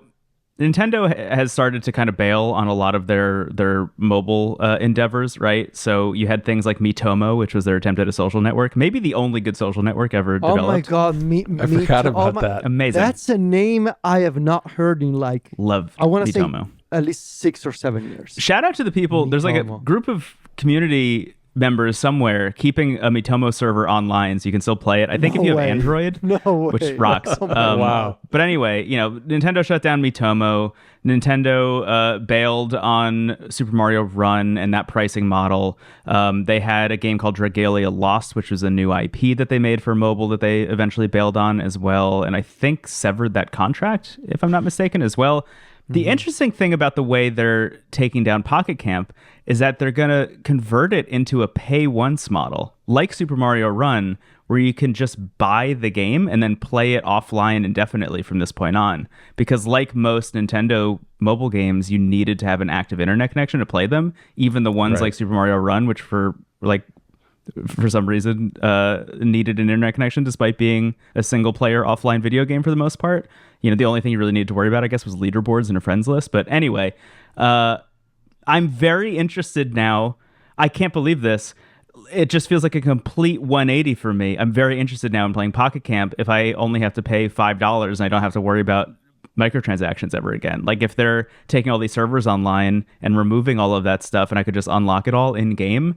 Nintendo has started to kind of bail on a lot of their mobile endeavors, right? So you had things like Miitomo, which was their attempt at a social network, maybe the only good social network ever developed. Oh my god, I forgot about that. Amazing. That's a name I have not heard in like I want to say at least 6 or 7 years. Shout out to the people. There's like a group of community members somewhere keeping a Miitomo server online so you can still play it. I think if you have Android, which rocks. Wow. But anyway, you know, Nintendo shut down Miitomo. Nintendo bailed on Super Mario Run and that pricing model. They had a game called Dragalia Lost, which was a new IP that they made for mobile that they eventually bailed on as well. And I think severed that contract, if I'm not mistaken, as well. The interesting thing about the way they're taking down Pocket Camp is that they're going to convert it into a pay once model, like Super Mario Run, where you can just buy the game and then play it offline indefinitely from this point on. Because like most Nintendo mobile games, you needed to have an active internet connection to play them. Even the ones like Super Mario Run, which for some reason needed an internet connection despite being a single player offline video game for the most part. You know, the only thing you really needed to worry about, I guess, was leaderboards and a friends list. But anyway, I'm very interested now. I can't believe this. It just feels like a complete 180 for me. I'm very interested now in playing Pocket Camp if I only have to pay $5 and I don't have to worry about microtransactions ever again. Like if they're taking all these servers online and removing all of that stuff and I could just unlock it all in game,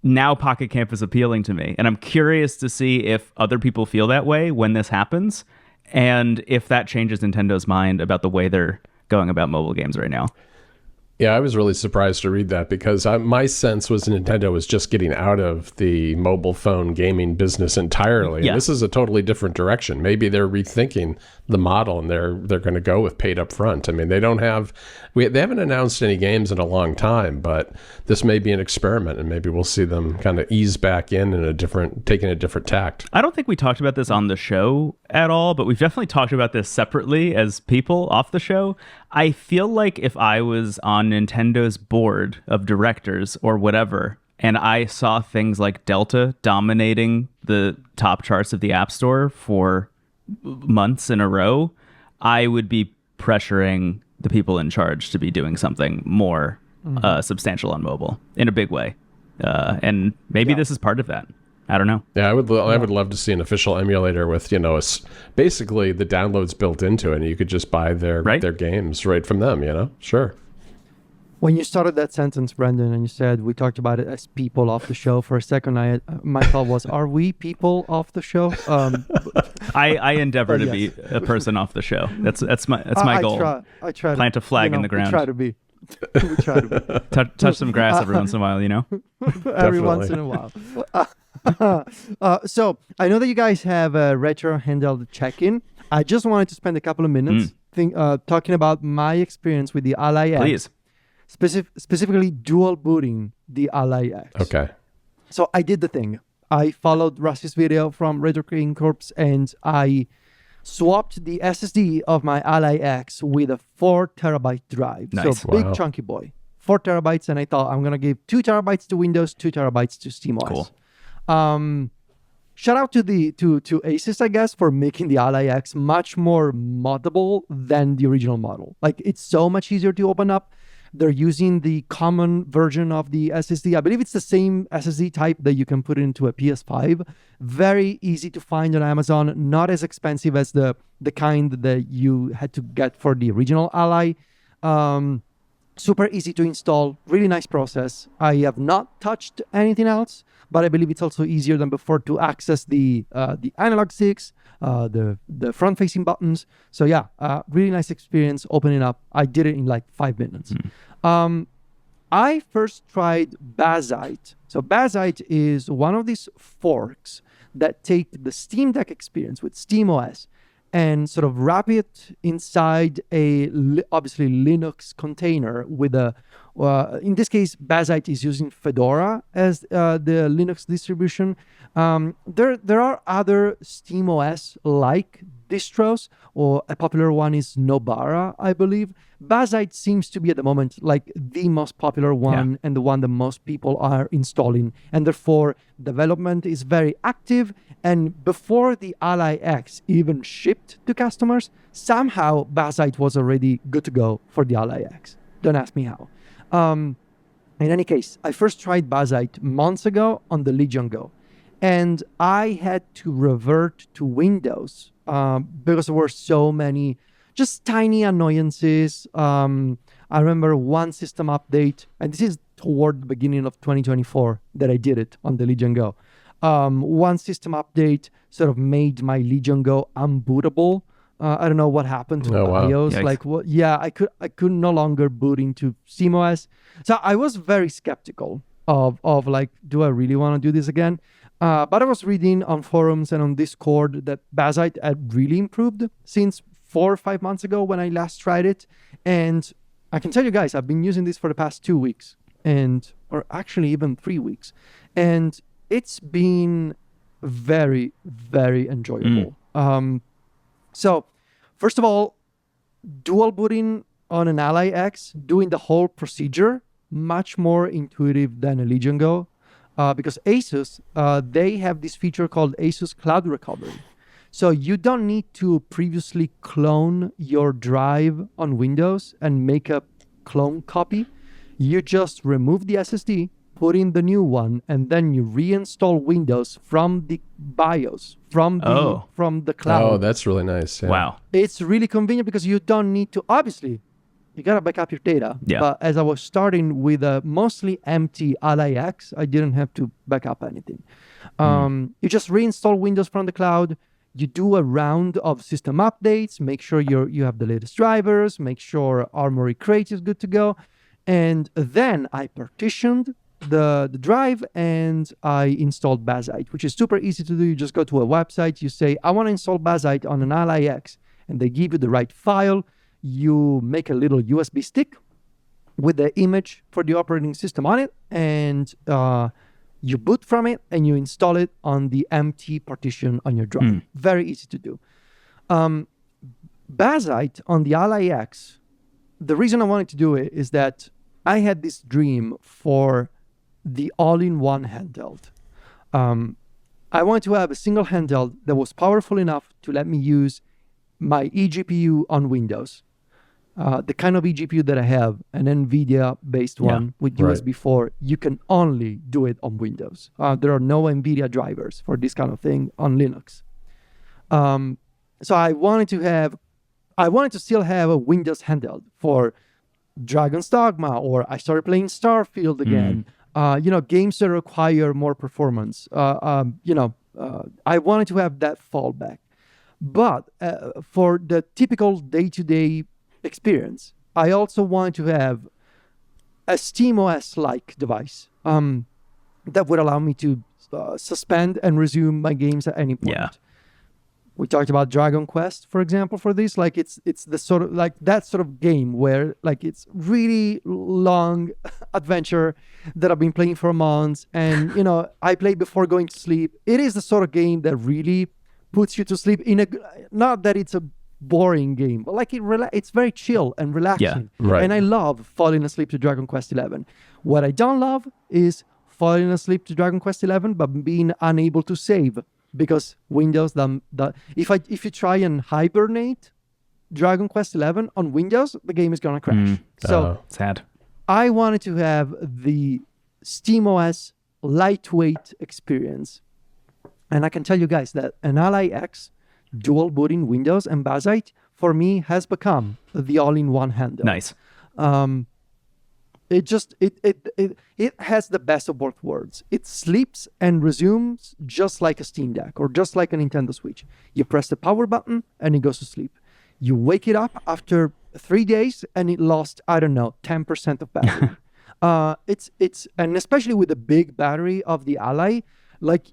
now Pocket Camp is appealing to me. And I'm curious to see if other people feel that way when this happens and if that changes Nintendo's mind about the way they're going about mobile games right now. Yeah, I was really surprised to read that because my sense was Nintendo was just getting out of the mobile phone gaming business entirely. Yeah. And this is a totally different direction. Maybe they're rethinking the model and they're going to go with paid up front. I mean, they haven't announced any games in a long time, but this may be an experiment and maybe we'll see them kind of ease back in taking a different tact. I don't think we talked about this on the show at all, but we've definitely talked about this separately as people off the show. I feel like if I was on Nintendo's board of directors or whatever, and I saw things like Delta dominating the top charts of the App Store for months in a row, I would be pressuring the people in charge to be doing something more substantial on mobile in a big way. And maybe this is part of that. I don't know. Yeah, I would love to see an official emulator with, basically the downloads built into it, and you could just buy their games right from them, Sure. When you started that sentence, Brendon, and you said we talked about it as people off the show, for a second, my thought was, are we people off the show? I endeavor to be a person off the show. That's my goal. I try plant a flag in the ground. We try to be. We try to be. Touch some grass every once in a while, Every once in a while. So I know that you guys have a retro handheld check-in. I just wanted to spend a couple of minutes talking about my experience with the Ally X. Please. Specifically dual booting the Ally X. Okay. So I did the thing. I followed Rusty's video from Retro Creating Corps and I swapped the SSD of my Ally X with a 4 terabyte drive. Nice. So big chunky boy. 4 terabytes, and I thought I'm going to give 2 terabytes to Windows, 2 terabytes to SteamOS. Cool. Shout out to ASUS, I guess, for making the Ally X much more moddable than the original model. Like, it's so much easier to open up. They're using the common version of the SSD. I believe it's the same SSD type that you can put into a PS5. Very easy to find on Amazon. Not as expensive as the kind that you had to get for the original Ally. Super easy to install. Really nice process. I have not touched anything else, but I believe it's also easier than before to access the analog sticks, the front-facing buttons. So yeah, really nice experience opening up. I did it in like 5 minutes. I first tried Bazzite. So Bazzite is one of these forks that take the Steam Deck experience with SteamOS and sort of wrap it inside obviously Linux container with in this case, Bazzite is using Fedora as the Linux distribution. There are other SteamOS-like distros, or a popular one is Nobara, I believe. Bazzite seems to be at the moment like the most popular one and the one that most people are installing, and therefore development is very active. And before the Ally X even shipped to customers, somehow Bazzite was already good to go for the Ally X. Don't ask me how. In any case, I first tried Bazzite months ago on the Legion Go, and I had to revert to Windows because there were so many just tiny annoyances. I remember one system update, and this is toward the beginning of 2024 that I did it on the Legion Go. One system update sort of made my Legion Go unbootable. I don't know what happened to BIOS. Yikes. Like, what? Yeah, I could no longer boot into SteamOS. So I was very skeptical of like, do I really want to do this again? But I was reading on forums and on Discord that Bazzite had really improved since 4 or 5 months ago when I last tried it. And I can tell you guys, I've been using this for the past 2 weeks, or actually even 3 weeks. And it's been very, very enjoyable. So, first of all, dual booting on an Ally X, doing the whole procedure, much more intuitive than a Legion Go, because ASUS, they have this feature called ASUS Cloud Recovery. So you don't need to previously clone your drive on Windows and make a clone copy. You just remove the SSD, put in the new one, and then you reinstall Windows from the BIOS, from the cloud. Oh, that's really nice. Yeah. Wow. It's really convenient because you don't need to, obviously, you got to back up your data. Yeah. But as I was starting with a mostly empty Ally X, I didn't have to back up anything. You just reinstall Windows from the cloud. You do a round of system updates, make sure you have the latest drivers, make sure Armory Crate is good to go. And then I partitioned the drive and I installed Bazzite, which is super easy to do. You just go to a website, you say, I want to install Bazzite on an Ally X, and they give you the right file. You make a little USB stick with the image for the operating system on it, and you boot from it and you install it on the empty partition on your drive. Very easy to do. Bazzite on the Ally X, the reason I wanted to do it is that I had this dream for the all-in-one handheld. I wanted to have a single handheld that was powerful enough to let me use my eGPU on Windows. The kind of eGPU that I have, an NVIDIA-based one with USB 4, you can only do it on Windows. There are no NVIDIA drivers for this kind of thing on Linux. So I wanted to still have a Windows handheld for Dragon's Dogma, or I started playing Starfield again. Games that require more performance. I wanted to have that fallback. But for the typical day-to-day experience, I also wanted to have a SteamOS-like device that would allow me to suspend and resume my games at any point. Yeah. We talked about Dragon Quest, for example, for this. Like it's the sort of like that sort of game where like it's really long adventure that I've been playing for months, and I play before going to sleep. It is the sort of game that really puts you to sleep not that it's a boring game, but like it's very chill and relaxing. Yeah, right. And I love falling asleep to Dragon Quest XI. What I don't love is falling asleep to Dragon Quest XI but being unable to save, because Windows if you try and hibernate Dragon Quest XI on Windows, the game is gonna crash. So sad. I wanted to have the SteamOS lightweight experience, and I can tell you guys that an Ally X dual booting Windows and Bazzite for me has become the all-in-one handle. Nice. It has the best of both worlds. It sleeps and resumes just like a Steam Deck or just like a Nintendo Switch. You press the power button and it goes to sleep. You wake it up after 3 days and it lost, 10% of battery. And especially with the big battery of the Ally, like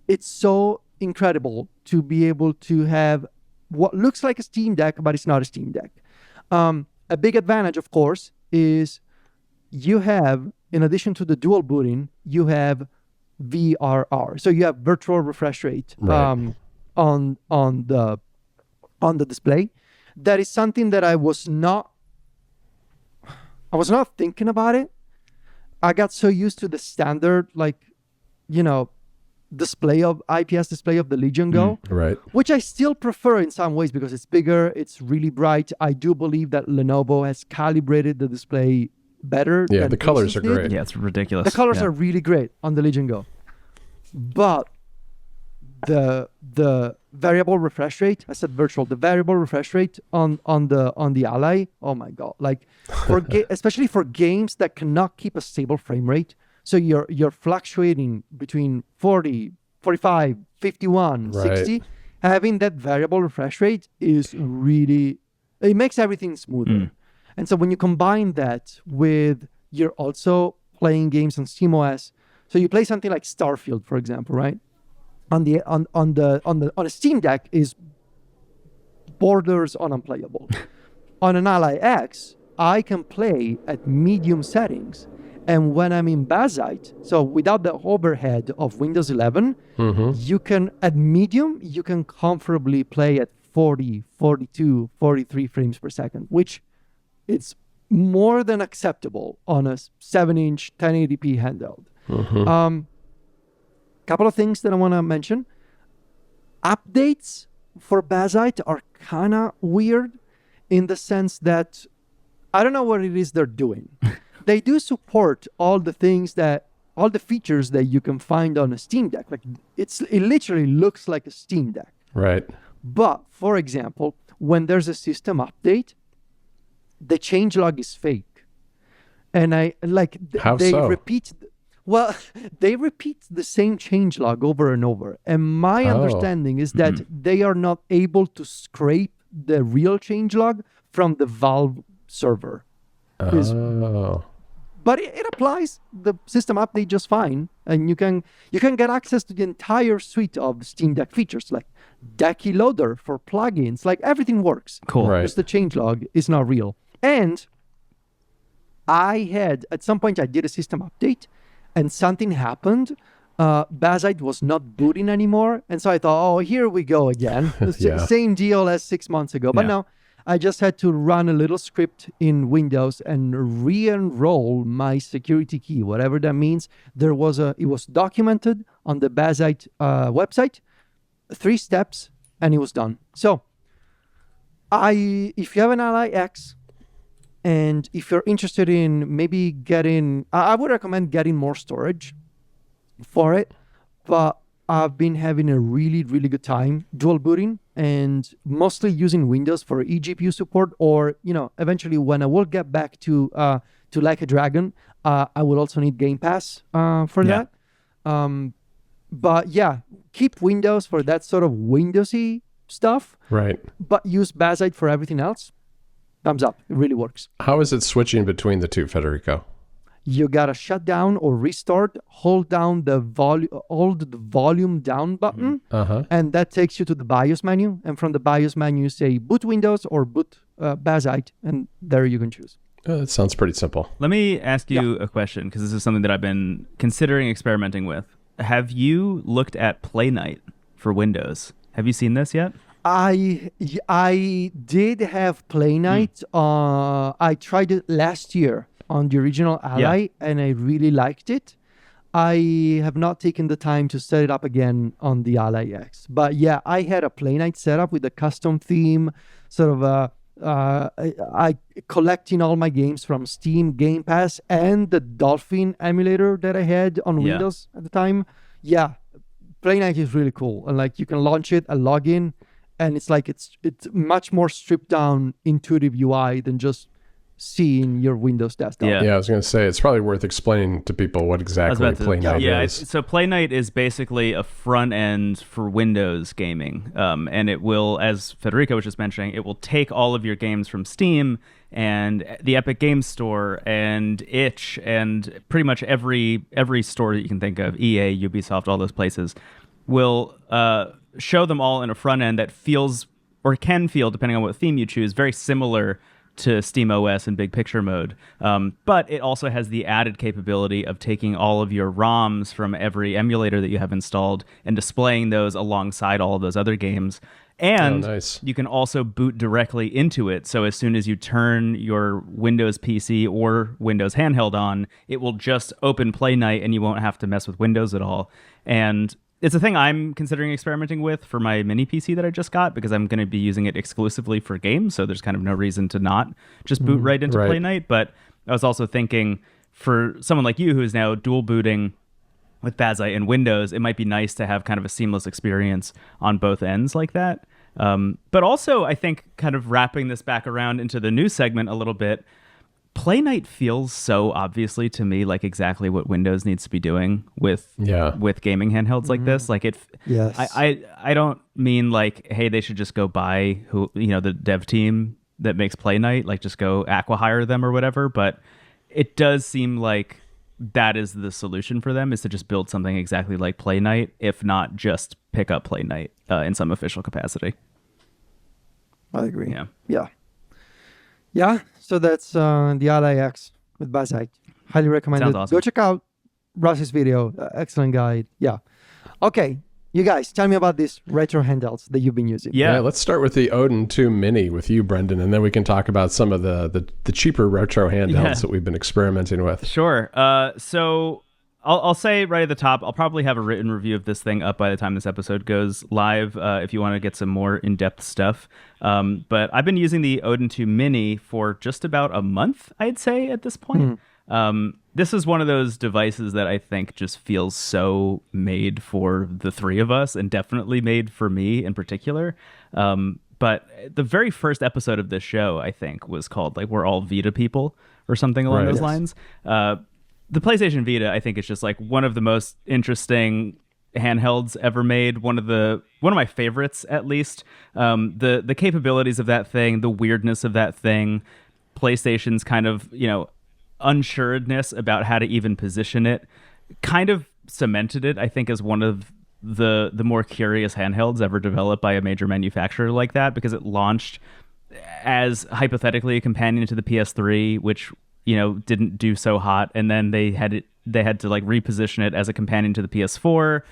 it's so incredible to be able to have what looks like a Steam Deck, but it's not a Steam Deck. A big advantage, of course, is you have, in addition to the dual booting, you have VRR. So you have virtual refresh rate on the display. That is something that I was not thinking about it. I got so used to the standard, IPS display of the Legion Go, which I still prefer in some ways because it's bigger, it's really bright. I do believe that Lenovo has calibrated the display better. Yeah, the colors are great. Yeah, it's ridiculous. The colors are really great on the Legion Go. But the variable refresh rate, I said virtual, the variable refresh rate on the Ally, oh my God. Like especially for games that cannot keep a stable frame rate. So you're fluctuating between 40, 45, 51, 60. Having that variable refresh rate is really, it makes everything smoother. And so when you combine that with, you're also playing games on SteamOS. So you play something like Starfield, for example, right? On a Steam Deck is borders on unplayable. On an Ally X, I can play at medium settings. And when I'm in Bazzite, so without the overhead of Windows 11, you can, at medium, you can comfortably play at 40, 42, 43 frames per second, which it's more than acceptable on a 7-inch 1080p handheld. Couple of things that I want to mention. Updates for Bazzite are kind of weird in the sense that I don't know what it is they're doing. They do support all the features that you can find on a Steam Deck. Like it literally looks like a Steam Deck. Right. But for example, when there's a system update, the changelog is fake. And they repeat the same changelog over and over. And my understanding is that they are not able to scrape the real changelog from the Valve server. but it applies the system update just fine, and you can get access to the entire suite of Steam Deck features, like Decky Loader for plugins. Like everything works. Cool. Right. Just the changelog is not real. And at some point I did a system update, and something happened. Bazite was not booting anymore, and so I thought, oh, here we go again. Same deal as 6 months ago. But no, I just had to run a little script in Windows and re-enroll my security key, whatever that means. It was documented on the Bazite website, 3 steps, and it was done. So if you have an Ally X, and if you're interested in maybe I would recommend getting more storage for it, but I've been having a really, really good time dual booting and mostly using Windows for eGPU support, or, eventually when I will get back to Like a Dragon, I will also need Game Pass for that. But yeah, keep Windows for that sort of Windowsy stuff. Right. But use Bazite for everything else. Thumbs up. It really works. How is it switching between the two, Federico? You gotta shut down or restart, hold down the volume down button, and that takes you to the BIOS menu. And from the BIOS menu, you say boot Windows or boot Bazite, and there you can choose. That sounds pretty simple. Let me ask you a question, because this is something that I've been considering experimenting with. Have you looked at Play Night for Windows? Have you seen this yet? I did have Play Night. I tried it last year on the original Ally, and I really liked it. I have not taken the time to set it up again on the Ally X. But yeah, I had a Play Night setup with a custom theme, sort of I collecting all my games from Steam, Game Pass, and the Dolphin emulator that I had on Windows at the time. Yeah, Play Night is really cool. And like you can launch it and log in, and it's like it's much more stripped down intuitive UI than just seeing your Windows desktop. Yeah, I was going to say, it's probably worth explaining to people what exactly Play Night is. So Play Night is basically a front end for Windows gaming. And it will, as Federico was just mentioning, it will take all of your games from Steam and the Epic Games Store and itch and pretty much every store that you can think of, EA, Ubisoft, all those places, will show them all in a front end that feels, or can feel, depending on what theme you choose, very similar to SteamOS and big picture mode. But it also has the added capability of taking all of your ROMs from every emulator that you have installed and displaying those alongside all of those other games. And you can also boot directly into it. So as soon as you turn your Windows PC or Windows Handheld on, it will just open Play Night and you won't have to mess with Windows at all. And it's a thing I'm considering experimenting with for my mini PC that I just got, because I'm going to be using it exclusively for games, so there's kind of no reason to not just boot right into Play Night. But I was also thinking, for someone like you who is now dual booting with Bazite and Windows, it might be nice to have kind of a seamless experience on both ends like that. But also, I think, kind of wrapping this back around into the news segment a little bit, Play Night feels so obviously to me like exactly what Windows needs to be doing with gaming handhelds like this. Like it, I don't mean like, hey, they should just go buy the dev team that makes Play Night, like just go acqui-hire them or whatever. But it does seem like that is the solution for them, is to just build something exactly like Play Night, if not just pick up Play Night in some official capacity. I agree. Yeah, so that's the Ally X with Bazite. Highly recommended. Sounds awesome. Go check out Russ's video. Excellent guide. Yeah. Okay, you guys, tell me about these retro handhelds that you've been using. Yeah, let's start with the Odin 2 Mini with you, Brendon, and then we can talk about some of the cheaper retro handhelds that we've been experimenting with. Sure. So I'll say right at the top, I'll probably have a written review of this thing up by the time this episode goes live, if you want to get some more in-depth stuff. But I've been using the Odin 2 Mini for just about a month, I'd say, at this point. This is one of those devices that I think just feels so made for the three of us, and definitely made for me in particular. But the very first episode of this show, I think, was called like "We're All Vita People" or something along those lines. The PlayStation Vita, I think, is just like one of the most interesting handhelds ever made. One of my favorites, at least. The capabilities of that thing, the weirdness of that thing, PlayStation's kind of, unsureness about how to even position it kind of cemented it, I think, as one of the more curious handhelds ever developed by a major manufacturer like that, because it launched as hypothetically a companion to the PS3, which, you know, didn't do so hot, and then they had to like reposition it as a companion to the PS4.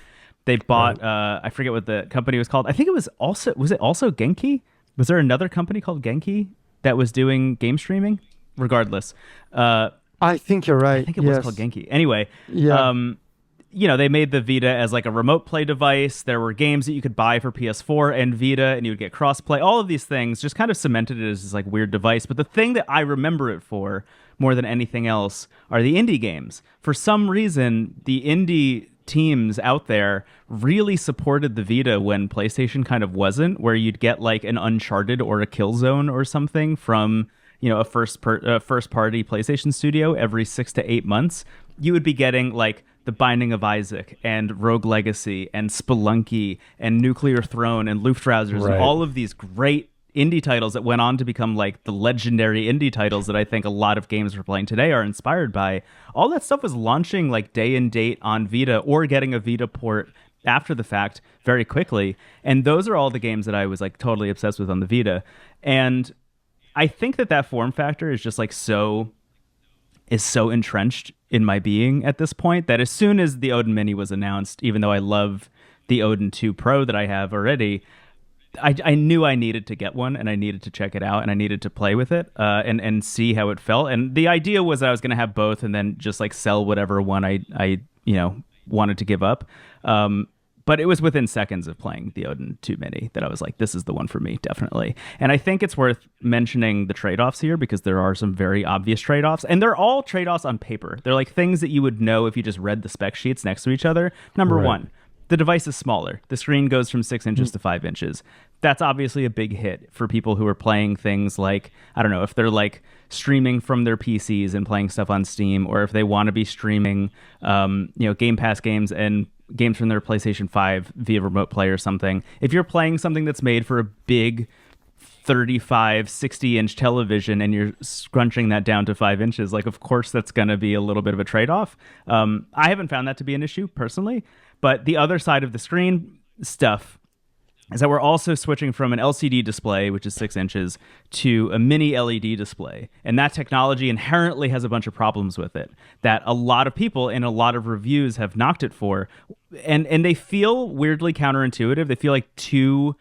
They bought I forget what the company was called. I think it was also Genki? Was there another company called Genki that was doing game streaming? Regardless, I think you're right. I think it was called Genki. Anyway, you know, they made the Vita as like a remote play device. There were games that you could buy for PS4 and Vita, and you would get crossplay. All of these things just kind of cemented it as this like weird device. But the thing that I remember it for more than anything else are the indie games. For some reason, the indie teams out there really supported the Vita when PlayStation kind of wasn't, where you'd get like an Uncharted or a Killzone or something from, you know, a first party PlayStation studio every 6 to 8 months. You would be getting like The Binding of Isaac and Rogue Legacy and Spelunky and Nuclear Throne and Luftrausers and all of these great indie titles that went on to become like the legendary indie titles that I think a lot of games we're playing today are inspired by. All that stuff was launching like day and date on Vita or getting a Vita port after the fact very quickly. And those are all the games that I was like totally obsessed with on the Vita. And I think that form factor is just like so entrenched in my being at this point that as soon as the Odin Mini was announced, even though I love the Odin 2 Pro that I have already, I knew I needed to get one, and I needed to check it out, and I needed to play with it and see how it felt. And the idea was that I was going to have both and then just like sell whatever one I you know, wanted to give up. But it was within seconds of playing the Odin 2 Mini that I was like, this is the one for me, definitely. And I think it's worth mentioning the trade-offs here because there are some very obvious trade-offs. And they're all trade-offs on paper. They're like things that you would know if you just read the spec sheets next to each other. Number one, the device is smaller. The screen goes from 6 inches to 5 inches. That's obviously a big hit for people who are playing things like, I don't know, if they're like streaming from their PCs and playing stuff on Steam, or if they want to be streaming, you know, Game Pass games and games from their PlayStation 5 via remote play or something. If you're playing something that's made for a big 35, 60-inch television and you're scrunching that down to 5 inches, like, of course, that's going to be a little bit of a trade-off. I haven't found that to be an issue personally, but the other side of the screen stuff is that we're also switching from an LCD display, which is 6 inches, to a mini LED display. And that technology inherently has a bunch of problems with it that a lot of people in a lot of reviews have knocked it for. And they feel weirdly counterintuitive. They feel like two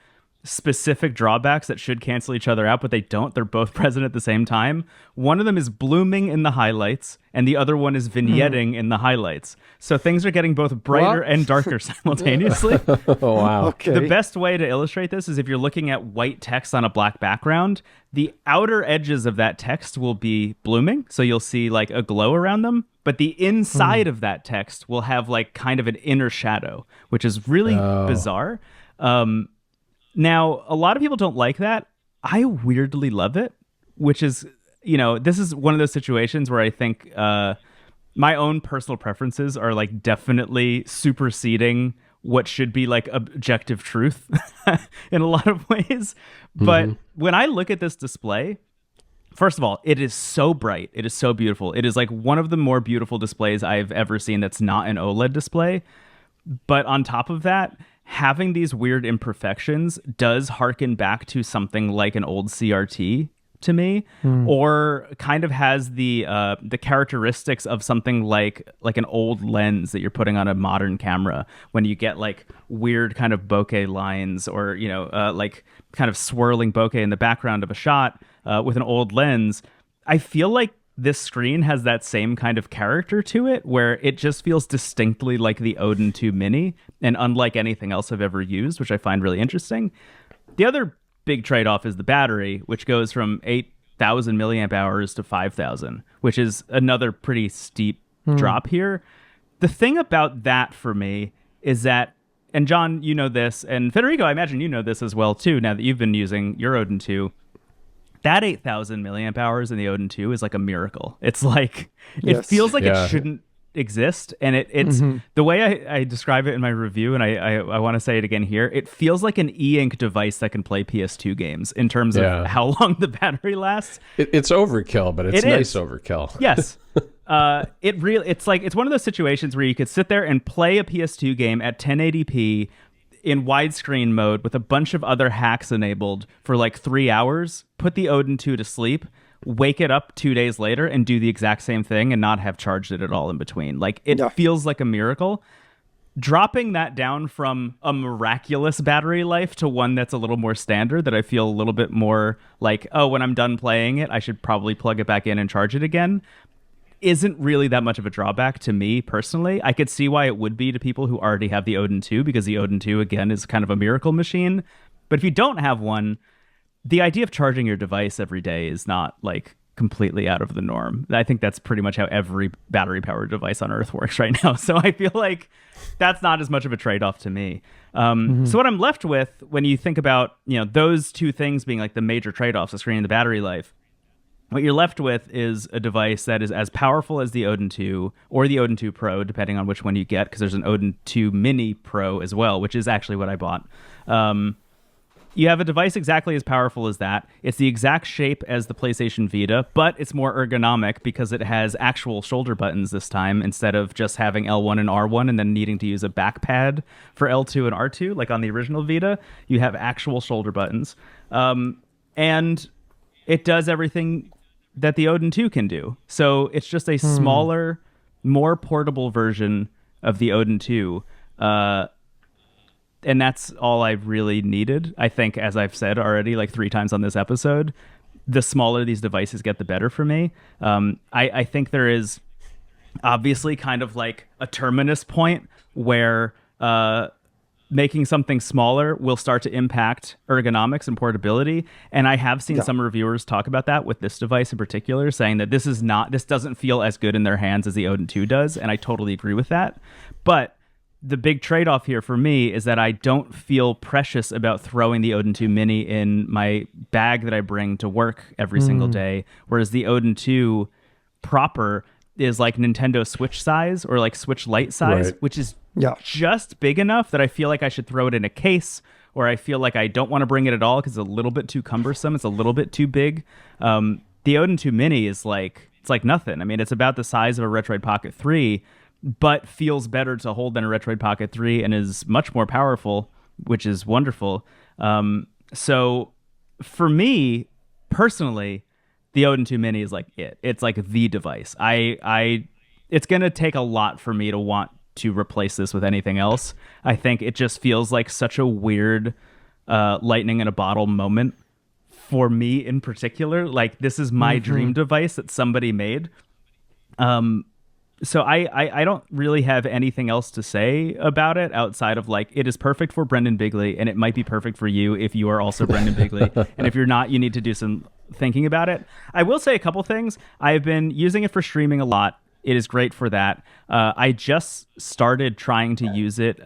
specific drawbacks that should cancel each other out, but they don't. They're both present at the same time. One of them is blooming in the highlights, and the other one is vignetting in the highlights. So things are getting both brighter and darker simultaneously. Oh, wow. Okay. The best way to illustrate this is if you're looking at white text on a black background, the outer edges of that text will be blooming, so you'll see like a glow around them, but the inside of that text will have like kind of an inner shadow, which is really bizarre. Now, a lot of people don't like that. I weirdly love it, which is, you know, this is one of those situations where I think my own personal preferences are like definitely superseding what should be like objective truth in a lot of ways. But when I look at this display, first of all, it is so bright. It is so beautiful. It is like one of the more beautiful displays I've ever seen that's not an OLED display. But on top of that, having these weird imperfections does harken back to something like an old CRT to me, or kind of has the characteristics of something like an old lens that you're putting on a modern camera, when you get like weird kind of bokeh lines, or, you know, like kind of swirling bokeh in the background of a shot with an old lens. I feel like this screen has that same kind of character to it, where it just feels distinctly like the Odin 2 Mini and unlike anything else I've ever used, which I find really interesting. The other big trade-off is the battery, which goes from 8,000 milliamp hours to 5,000, which is another pretty steep drop here. The thing about that for me is that, and John, you know this, and Federico, I imagine you know this as well too, now that you've been using your Odin 2, that 8,000 milliamp hours in the Odin 2 is like a miracle. It's like, it feels like it shouldn't exist, and it's the way I describe it in my review, and I want to say it again here. It feels like an e-ink device that can play PS2 games in terms of how long the battery lasts. It's overkill, but it's nice overkill. Yes. It's one of those situations where you could sit there and play a PS2 game at 1080p in widescreen mode with a bunch of other hacks enabled for like 3 hours, put the Odin 2 to sleep, wake it up 2 days later and do the exact same thing and not have charged it at all in between. Like, it feels like a miracle. Dropping that down from a miraculous battery life to one that's a little more standard, that I feel a little bit more like, oh, when I'm done playing it, I should probably plug it back in and charge it again, isn't really that much of a drawback to me personally. I could see why it would be to people who already have the Odin 2, because the Odin 2, again, is kind of a miracle machine. But if you don't have one, the idea of charging your device every day is not like completely out of the norm. I think that's pretty much how every battery powered device on Earth works right now. So I feel like that's not as much of a trade-off to me. So what I'm left with when you think about, those two things being like the major trade-offs, the screen and the battery life, what you're left with is a device that is as powerful as the Odin 2 or the Odin 2 Pro, depending on which one you get, because there's an Odin 2 Mini Pro as well, which is actually what I bought. You have a device exactly as powerful as that. It's the exact shape as the PlayStation Vita, but it's more ergonomic because it has actual shoulder buttons this time, instead of just having L1 and R1 and then needing to use a back pad for L2 and R2, like on the original Vita. You have actual shoulder buttons. And it does everything that the Odin 2 can do. So it's just a smaller, more portable version of the Odin 2. And that's all I really needed. I think, as I've said already like 3 times on this episode, the smaller these devices get, the better for me. I think there is obviously kind of like a terminus point where making something smaller will start to impact ergonomics and portability. And I have seen some reviewers talk about that with this device in particular, saying that this doesn't feel as good in their hands as the Odin 2 does. And I totally agree with that. But the big trade-off here for me is that I don't feel precious about throwing the Odin 2 Mini in my bag that I bring to work every single day, whereas the Odin 2 proper is like Nintendo Switch size or like Switch Lite size, which is just big enough that I feel like I should throw it in a case, or I feel like I don't want to bring it at all because it's a little bit too cumbersome. It's a little bit too big. The Odin 2 Mini is like, it's like nothing. I mean, it's about the size of a Retroid Pocket 3, but feels better to hold than a Retroid Pocket 3 and is much more powerful, which is wonderful. So for me, personally, the Odin 2 Mini is like it. It's like the device. It's going to take a lot for me to want to replace this with anything else. I think it just feels like such a weird lightning in a bottle moment for me in particular. Like, this is my dream device that somebody made. So I don't really have anything else to say about it outside of like, it is perfect for Brendon Bigley, and it might be perfect for you if you are also Brendon Bigley. And if you're not, you need to do some thinking about it. I will say a couple things. I've been using it for streaming a lot. It is great for that. I just started trying to use it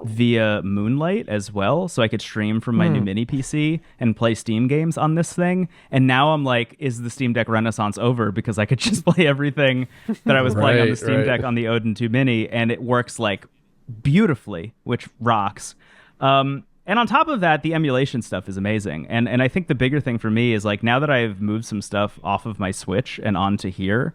via Moonlight as well, so I could stream from my new mini PC and play Steam games on this thing. And now I'm like, is the Steam Deck renaissance over? Because I could just play everything that I was playing on the Steam Deck on the Odin 2 Mini, and it works like beautifully, which rocks. And on top of that, the emulation stuff is amazing. And I think the bigger thing for me is like, now that I've moved some stuff off of my Switch and onto here,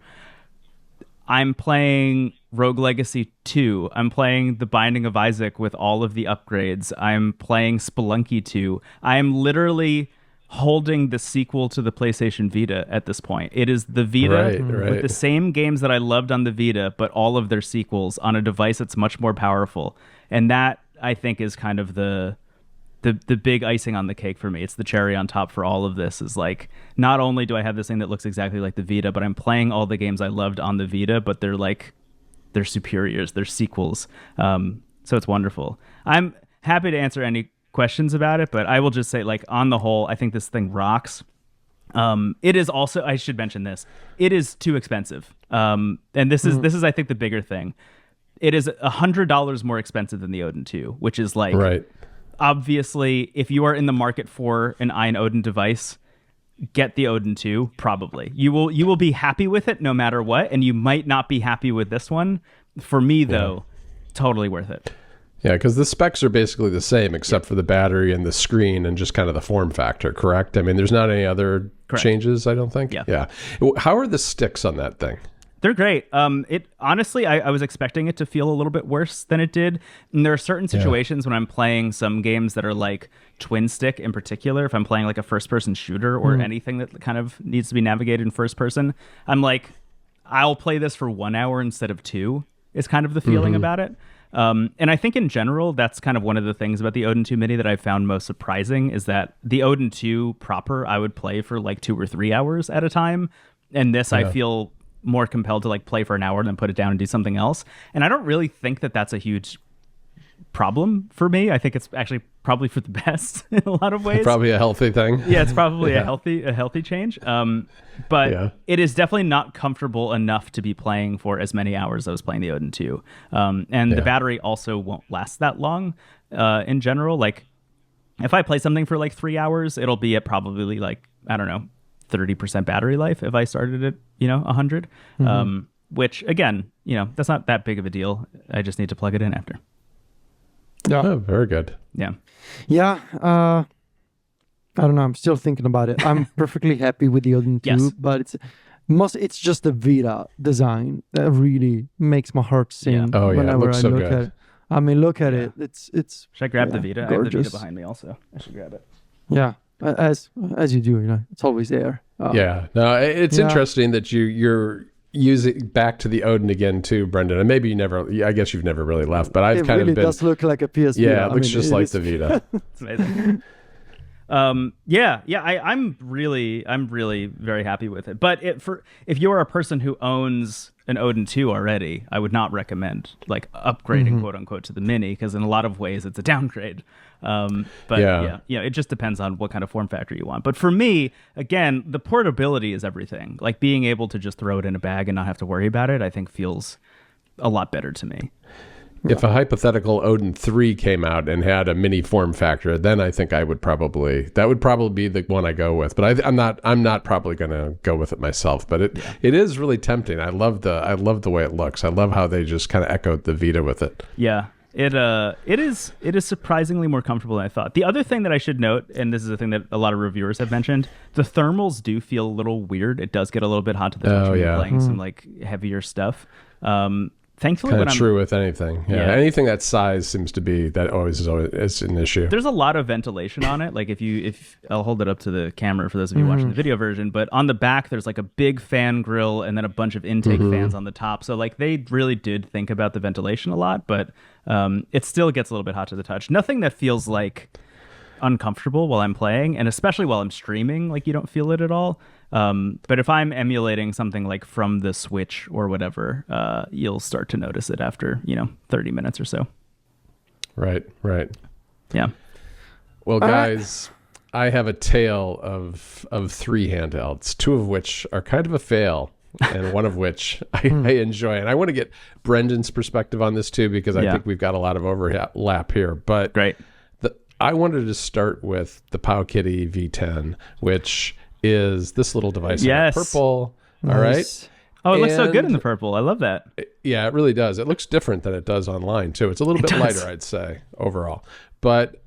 I'm playing Rogue Legacy 2. I'm playing The Binding of Isaac with all of the upgrades. I'm playing Spelunky 2. I am literally holding the sequel to the PlayStation Vita at this point. It is the Vita with the same games that I loved on the Vita, but all of their sequels on a device that's much more powerful. And that, I think, is kind of the big icing on the cake for me. It's the cherry on top for all of this, is like, not only do I have this thing that looks exactly like the Vita, but I'm playing all the games I loved on the Vita, but they're superiors, they're sequels. So it's wonderful. I'm happy to answer any questions about it, but I will just say, like, on the whole, I think this thing rocks. It is also, I should mention this, it is too expensive. And this is I think the bigger thing. It is $100 more expensive than the Odin 2, which is like, obviously, if you are in the market for an Iron Odin device, get the Odin 2, probably. You will be happy with it no matter what, and you might not be happy with this one. For me, though, totally worth it. Yeah, because the specs are basically the same except for the battery and the screen and just kind of the form factor, correct? I mean, there's not any other changes, I don't think? Yeah. How are the sticks on that thing? They're great. It honestly, I was expecting it to feel a little bit worse than it did. And there are certain situations when I'm playing some games that are like twin stick in particular. If I'm playing like a first person shooter or anything that kind of needs to be navigated in first person, I'm like, I'll play this for 1 hour instead of 2 is kind of the feeling about it. And I think in general, that's kind of one of the things about the Odin 2 Mini that I found most surprising is that the Odin 2 proper, I would play for like 2 or 3 hours at a time. And this, I feel more compelled to like play for an hour and then put it down and do something else. And I don't really think that that's a huge problem for me. I think it's actually probably for the best in a lot of ways. Probably a healthy thing. Yeah, it's probably a healthy change. But it is definitely not comfortable enough to be playing for as many hours as I was playing the Odin 2. And the battery also won't last that long in general. Like if I play something for like 3 hours, it'll be at probably like, I don't know, 30% battery life if I started at 100, which again, that's not that big of a deal. I just need to plug it in after. Oh, very good. Yeah. I don't know. I'm still thinking about it. I'm perfectly happy with the Odin 2, but it's just the Vita design that really makes my heart sing whenever I look at it. I mean, look at it. It's. Should I grab the Vita? Gorgeous. I have the Vita behind me also. I should grab it. Yeah. As you do, it's always there. No, it's interesting that you're using back to the Odin again too, Brendon. And maybe I guess you've never really left, but I've kind of been. It really does look like a PS Vita. Yeah, it looks just like the Vita. It's amazing. I'm really very happy with it. But if you're a person who owns an Odin 2 already, I would not recommend like upgrading quote unquote to the Mini, because in a lot of ways it's a downgrade. It just depends on what kind of form factor you want. But for me, again, the portability is everything. Like being able to just throw it in a bag and not have to worry about it, I think feels a lot better to me. If a hypothetical Odin 3 came out and had a mini form factor, then I think that would probably be the one I go with. But I'm not probably going to go with it myself. But it is really tempting. I love the way it looks. I love how they just kind of echoed the Vita with it. Yeah. It is surprisingly more comfortable than I thought. The other thing that I should note, and this is a thing that a lot of reviewers have mentioned, the thermals do feel a little weird. It does get a little bit hot to the touch when you're playing some like heavier stuff. Thankfully, kind of true with anything. Yeah, anything that size seems to be that always is an issue. There's a lot of ventilation on it. Like if I'll hold it up to the camera for those of you watching the video version, but on the back there's like a big fan grill and then a bunch of intake fans on the top. So like they really did think about the ventilation a lot, but it still gets a little bit hot to the touch. Nothing that feels like uncomfortable while I'm playing, and especially while I'm streaming, like you don't feel it at all. But if I'm emulating something like from the Switch or whatever, you'll start to notice it after 30 minutes or so. Right. Yeah. Well, guys, I have a tale of 3 handhelds, 2 of which are kind of a fail, and one of which I enjoy. And I want to get Brendon's perspective on this too, because I think we've got a lot of overlap here. But great. I wanted to start with the Powkiddy V10, which is this little device in purple. Nice. All right. Oh, it looks so good in the purple. I love that. Yeah, it really does. It looks different than it does online too. It's a little bit lighter, I'd say, overall. But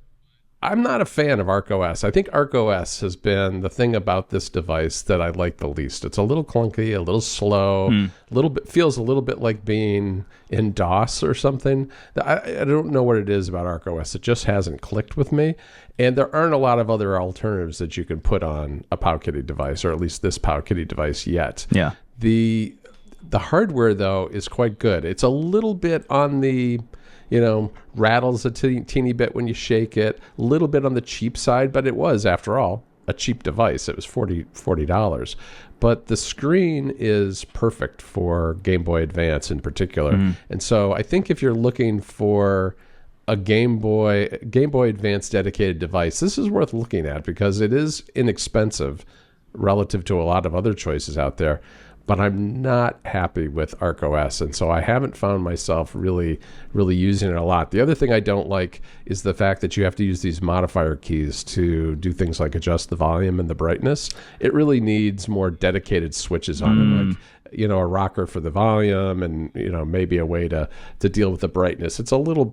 I'm not a fan of ArcOS. I think ArcOS has been the thing about this device that I like the least. It's a little clunky, a little slow, feels a little bit like being in DOS or something. I don't know what it is about ArcOS. It just hasn't clicked with me. And there aren't a lot of other alternatives that you can put on a Powkiddy device, or at least this Powkiddy device yet. Yeah. The hardware, though, is quite good. It's a little bit on the... rattles a teeny bit when you shake it, a little bit on the cheap side, but it was, after all, a cheap device. It was $40. But the screen is perfect for Game Boy Advance in particular. And so I think if you're looking for a Game Boy Advance dedicated device, this is worth looking at because it is inexpensive relative to a lot of other choices out there. but I'm not happy with Arc OS, and so I haven't found myself really using it a lot. The other thing I don't like is the fact that you have to use these modifier keys to do things like adjust the volume and the brightness. It really needs more dedicated switches on it, like a rocker for the volume, and maybe a way to deal with the brightness. It's a little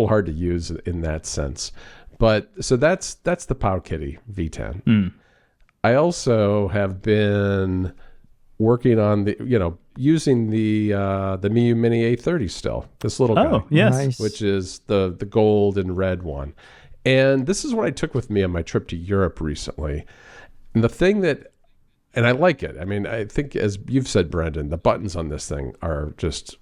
hard to use in that sense. But so that's the Powkitty V10. I also have been working on using the Miu Mini A30 still. This little guy. Oh, yes. Nice. Which is the gold and red one. And this is what I took with me on my trip to Europe recently. And the thing and I like it. I mean, I think, as you've said, Brendon, the buttons on this thing are just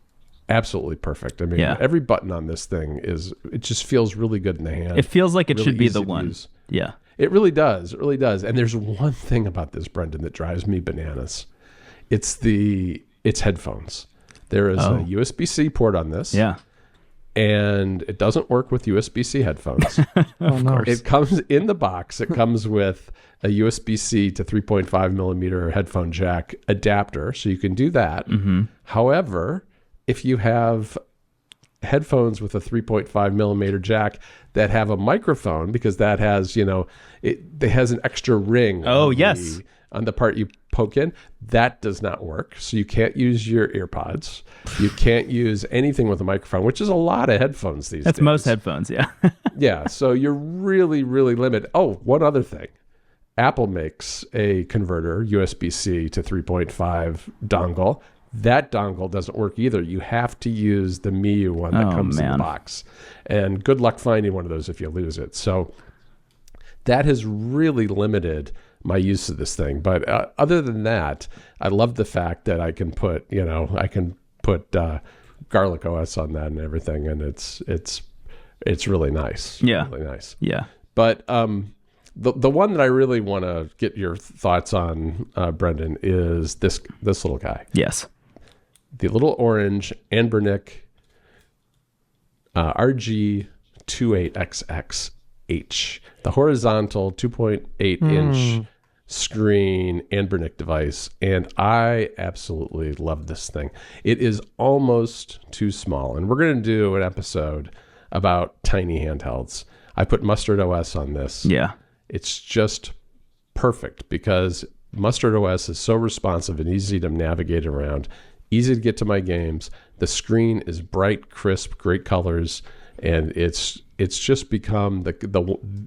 absolutely perfect. I mean, every button on this thing it just feels really good in the hand. It feels like it really should be the easy to one. use. Yeah. It really does. It really does. And there's one thing about this, Brendon, that drives me bananas. It's headphones. There is a USB-C port on this. Yeah. And it doesn't work with USB-C headphones. Of course. It comes in the box. It comes with a USB-C to 3.5 millimeter headphone jack adapter, so you can do that. Mm-hmm. However, if you have headphones with a 3.5 millimeter jack that have a microphone, because that has, it has an extra ring. Oh, yes. On the part you poke in, that does not work. So you can't use your earpods. You can't use anything with a microphone, which is a lot of headphones these days. That's most headphones, yeah. Yeah, so you're really, really limited. Oh, one other thing. Apple makes a converter, USB-C to 3.5 dongle. That dongle doesn't work either. You have to use the Miu one that comes in the box. And good luck finding one of those if you lose it. So that has really limited my use of this thing. But other than that, I love the fact that I can put, Garlic OS on that and everything, and it's really nice. Yeah. Really nice. Yeah. But the one that I really want to get your thoughts on, Brendon, is this little guy. Yes. The little orange Anbernic RG40XXV, the horizontal 2.8 inch screen Anbernic device, and I absolutely love this thing. It is almost too small, and we're going to do an episode about tiny handhelds. I put Mustard OS on this. Yeah. It's just perfect because Mustard OS is so responsive and easy to navigate around, easy to get to my games. The screen is bright, crisp, great colors, and it's just become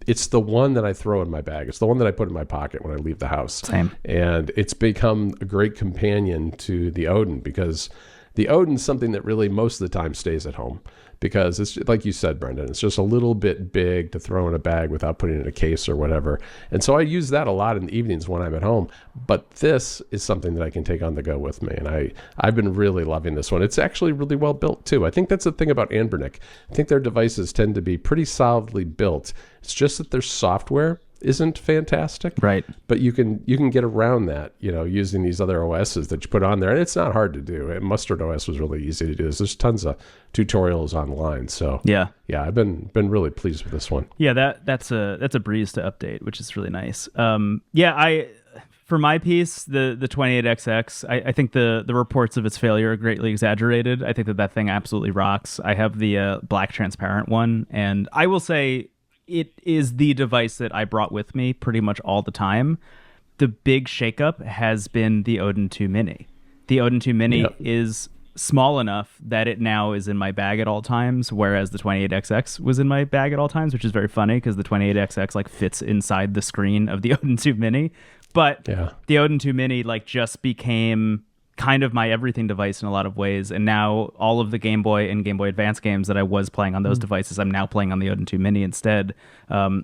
it's the one that I throw in my bag. It's the one that I put in my pocket when I leave the house. Same. And it's become a great companion to the Odin, because the Odin's something that really most of the time stays at home, because it's like you said, Brendon, it's just a little bit big to throw in a bag without putting it in a case or whatever. And so I use that a lot in the evenings when I'm at home. But this is something that I can take on the go with me. And I've been really loving this one. It's actually really well built too. I think that's the thing about Anbernic. I think their devices tend to be pretty solidly built. It's just that their software isn't fantastic, right? But you can get around that, using these other OSs that you put on there, and it's not hard to do. And Mustard OS was really easy to do. There's tons of tutorials online, so yeah, I've been really pleased with this one. Yeah, that's a breeze to update, which is really nice. For my piece, the 28XX, I think the reports of its failure are greatly exaggerated. I think that thing absolutely rocks. I have the black transparent one, and I will say, it is the device that I brought with me pretty much all the time. The big shakeup has been the Odin 2 Mini. The Odin 2 Mini is small enough that it now is in my bag at all times, whereas the 28XX was in my bag at all times, which is very funny because the 28XX fits inside the screen of the Odin 2 Mini. But the Odin 2 Mini just became kind of my everything device in a lot of ways, and now all of the Game Boy and Game Boy Advance games that I was playing on those devices, I'm now playing on the Odin 2 Mini instead,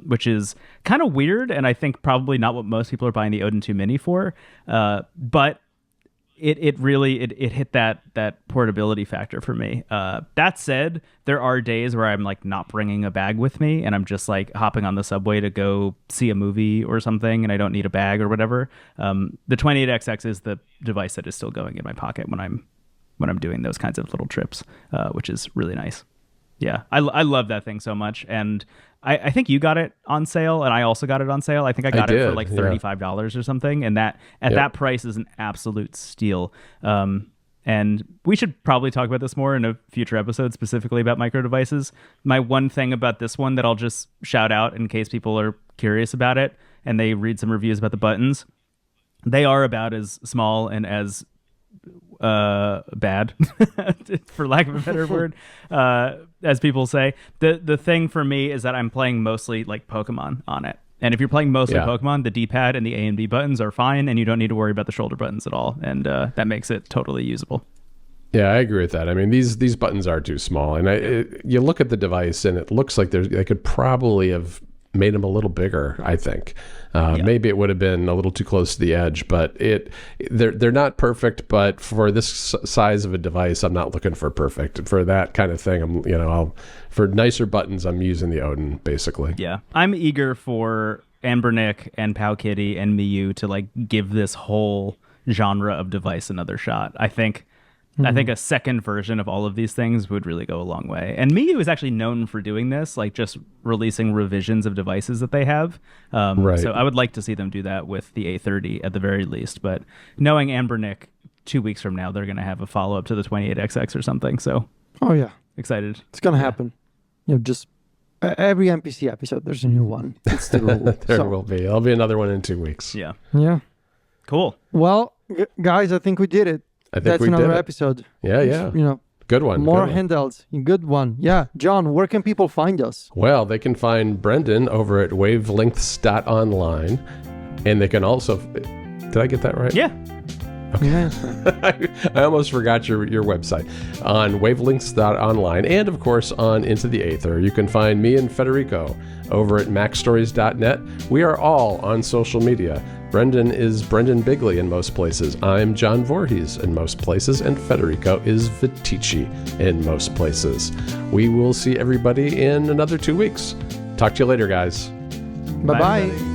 which is kind of weird, and I think probably not what most people are buying the Odin 2 Mini for, but it really hit that portability factor for me. That said, there are days where I'm not bringing a bag with me, and I'm just hopping on the subway to go see a movie or something, and I don't need a bag or whatever. The 28XX is the device that is still going in my pocket when I'm doing those kinds of little trips, which is really nice. Yeah, I love that thing so much, and I think you got it on sale, and I also got it on sale. I think I got it for like $35 or something, and that that price is an absolute steal. And we should probably talk about this more in a future episode, specifically about micro devices. My one thing about this one that I'll just shout out in case people are curious about it and they read some reviews about the buttons, they are about as small and as bad, for lack of a better word, as people say. The thing for me is that I'm playing mostly like Pokemon on it. And if you're playing mostly Pokemon, the D-pad and the A and B buttons are fine, and you don't need to worry about the shoulder buttons at all. And that makes it totally usable. Yeah, I agree with that. I mean, these buttons are too small. And you look at the device, and it looks like they could probably have made them a little bigger, I think. Maybe it would have been a little too close to the edge, but they're not perfect. But for this size of a device, I'm not looking for perfect. For that kind of thing, for nicer buttons, I'm using the Odin basically. Yeah, I'm eager for Anbernic and Powkitty and Miyu to like give this whole genre of device another shot. I think a second version of all of these things would really go a long way. And Miyu is actually known for doing this, like just releasing revisions of devices that they have. Right. So I would like to see them do that with the A30 at the very least. But knowing Anbernic, 2 weeks from now, they're going to have a follow-up to the 28XX or something. So excited. It's going to happen. Just every NPC episode, there's a new one. It's still there will be. There'll be another one in 2 weeks. Yeah. Cool. Well, guys, I think we did it. That's another episode. Yeah. Good one. More handhelds. Good one. Yeah. John, where can people find us? Well, they can find Brendon over at wavelengths.online. And they can also... Did I get that right? Yeah. Okay. Yeah. I almost forgot your website. On wavelengths.online and, of course, on Into the Aether. You can find me and Federico over at macstories.net. We are all on social media. Brendon is Brendon Bigley in most places. I'm John Voorhees in most places. And Federico is Vitici in most places. We will see everybody in another 2 weeks. Talk to you later, guys. Bye-bye.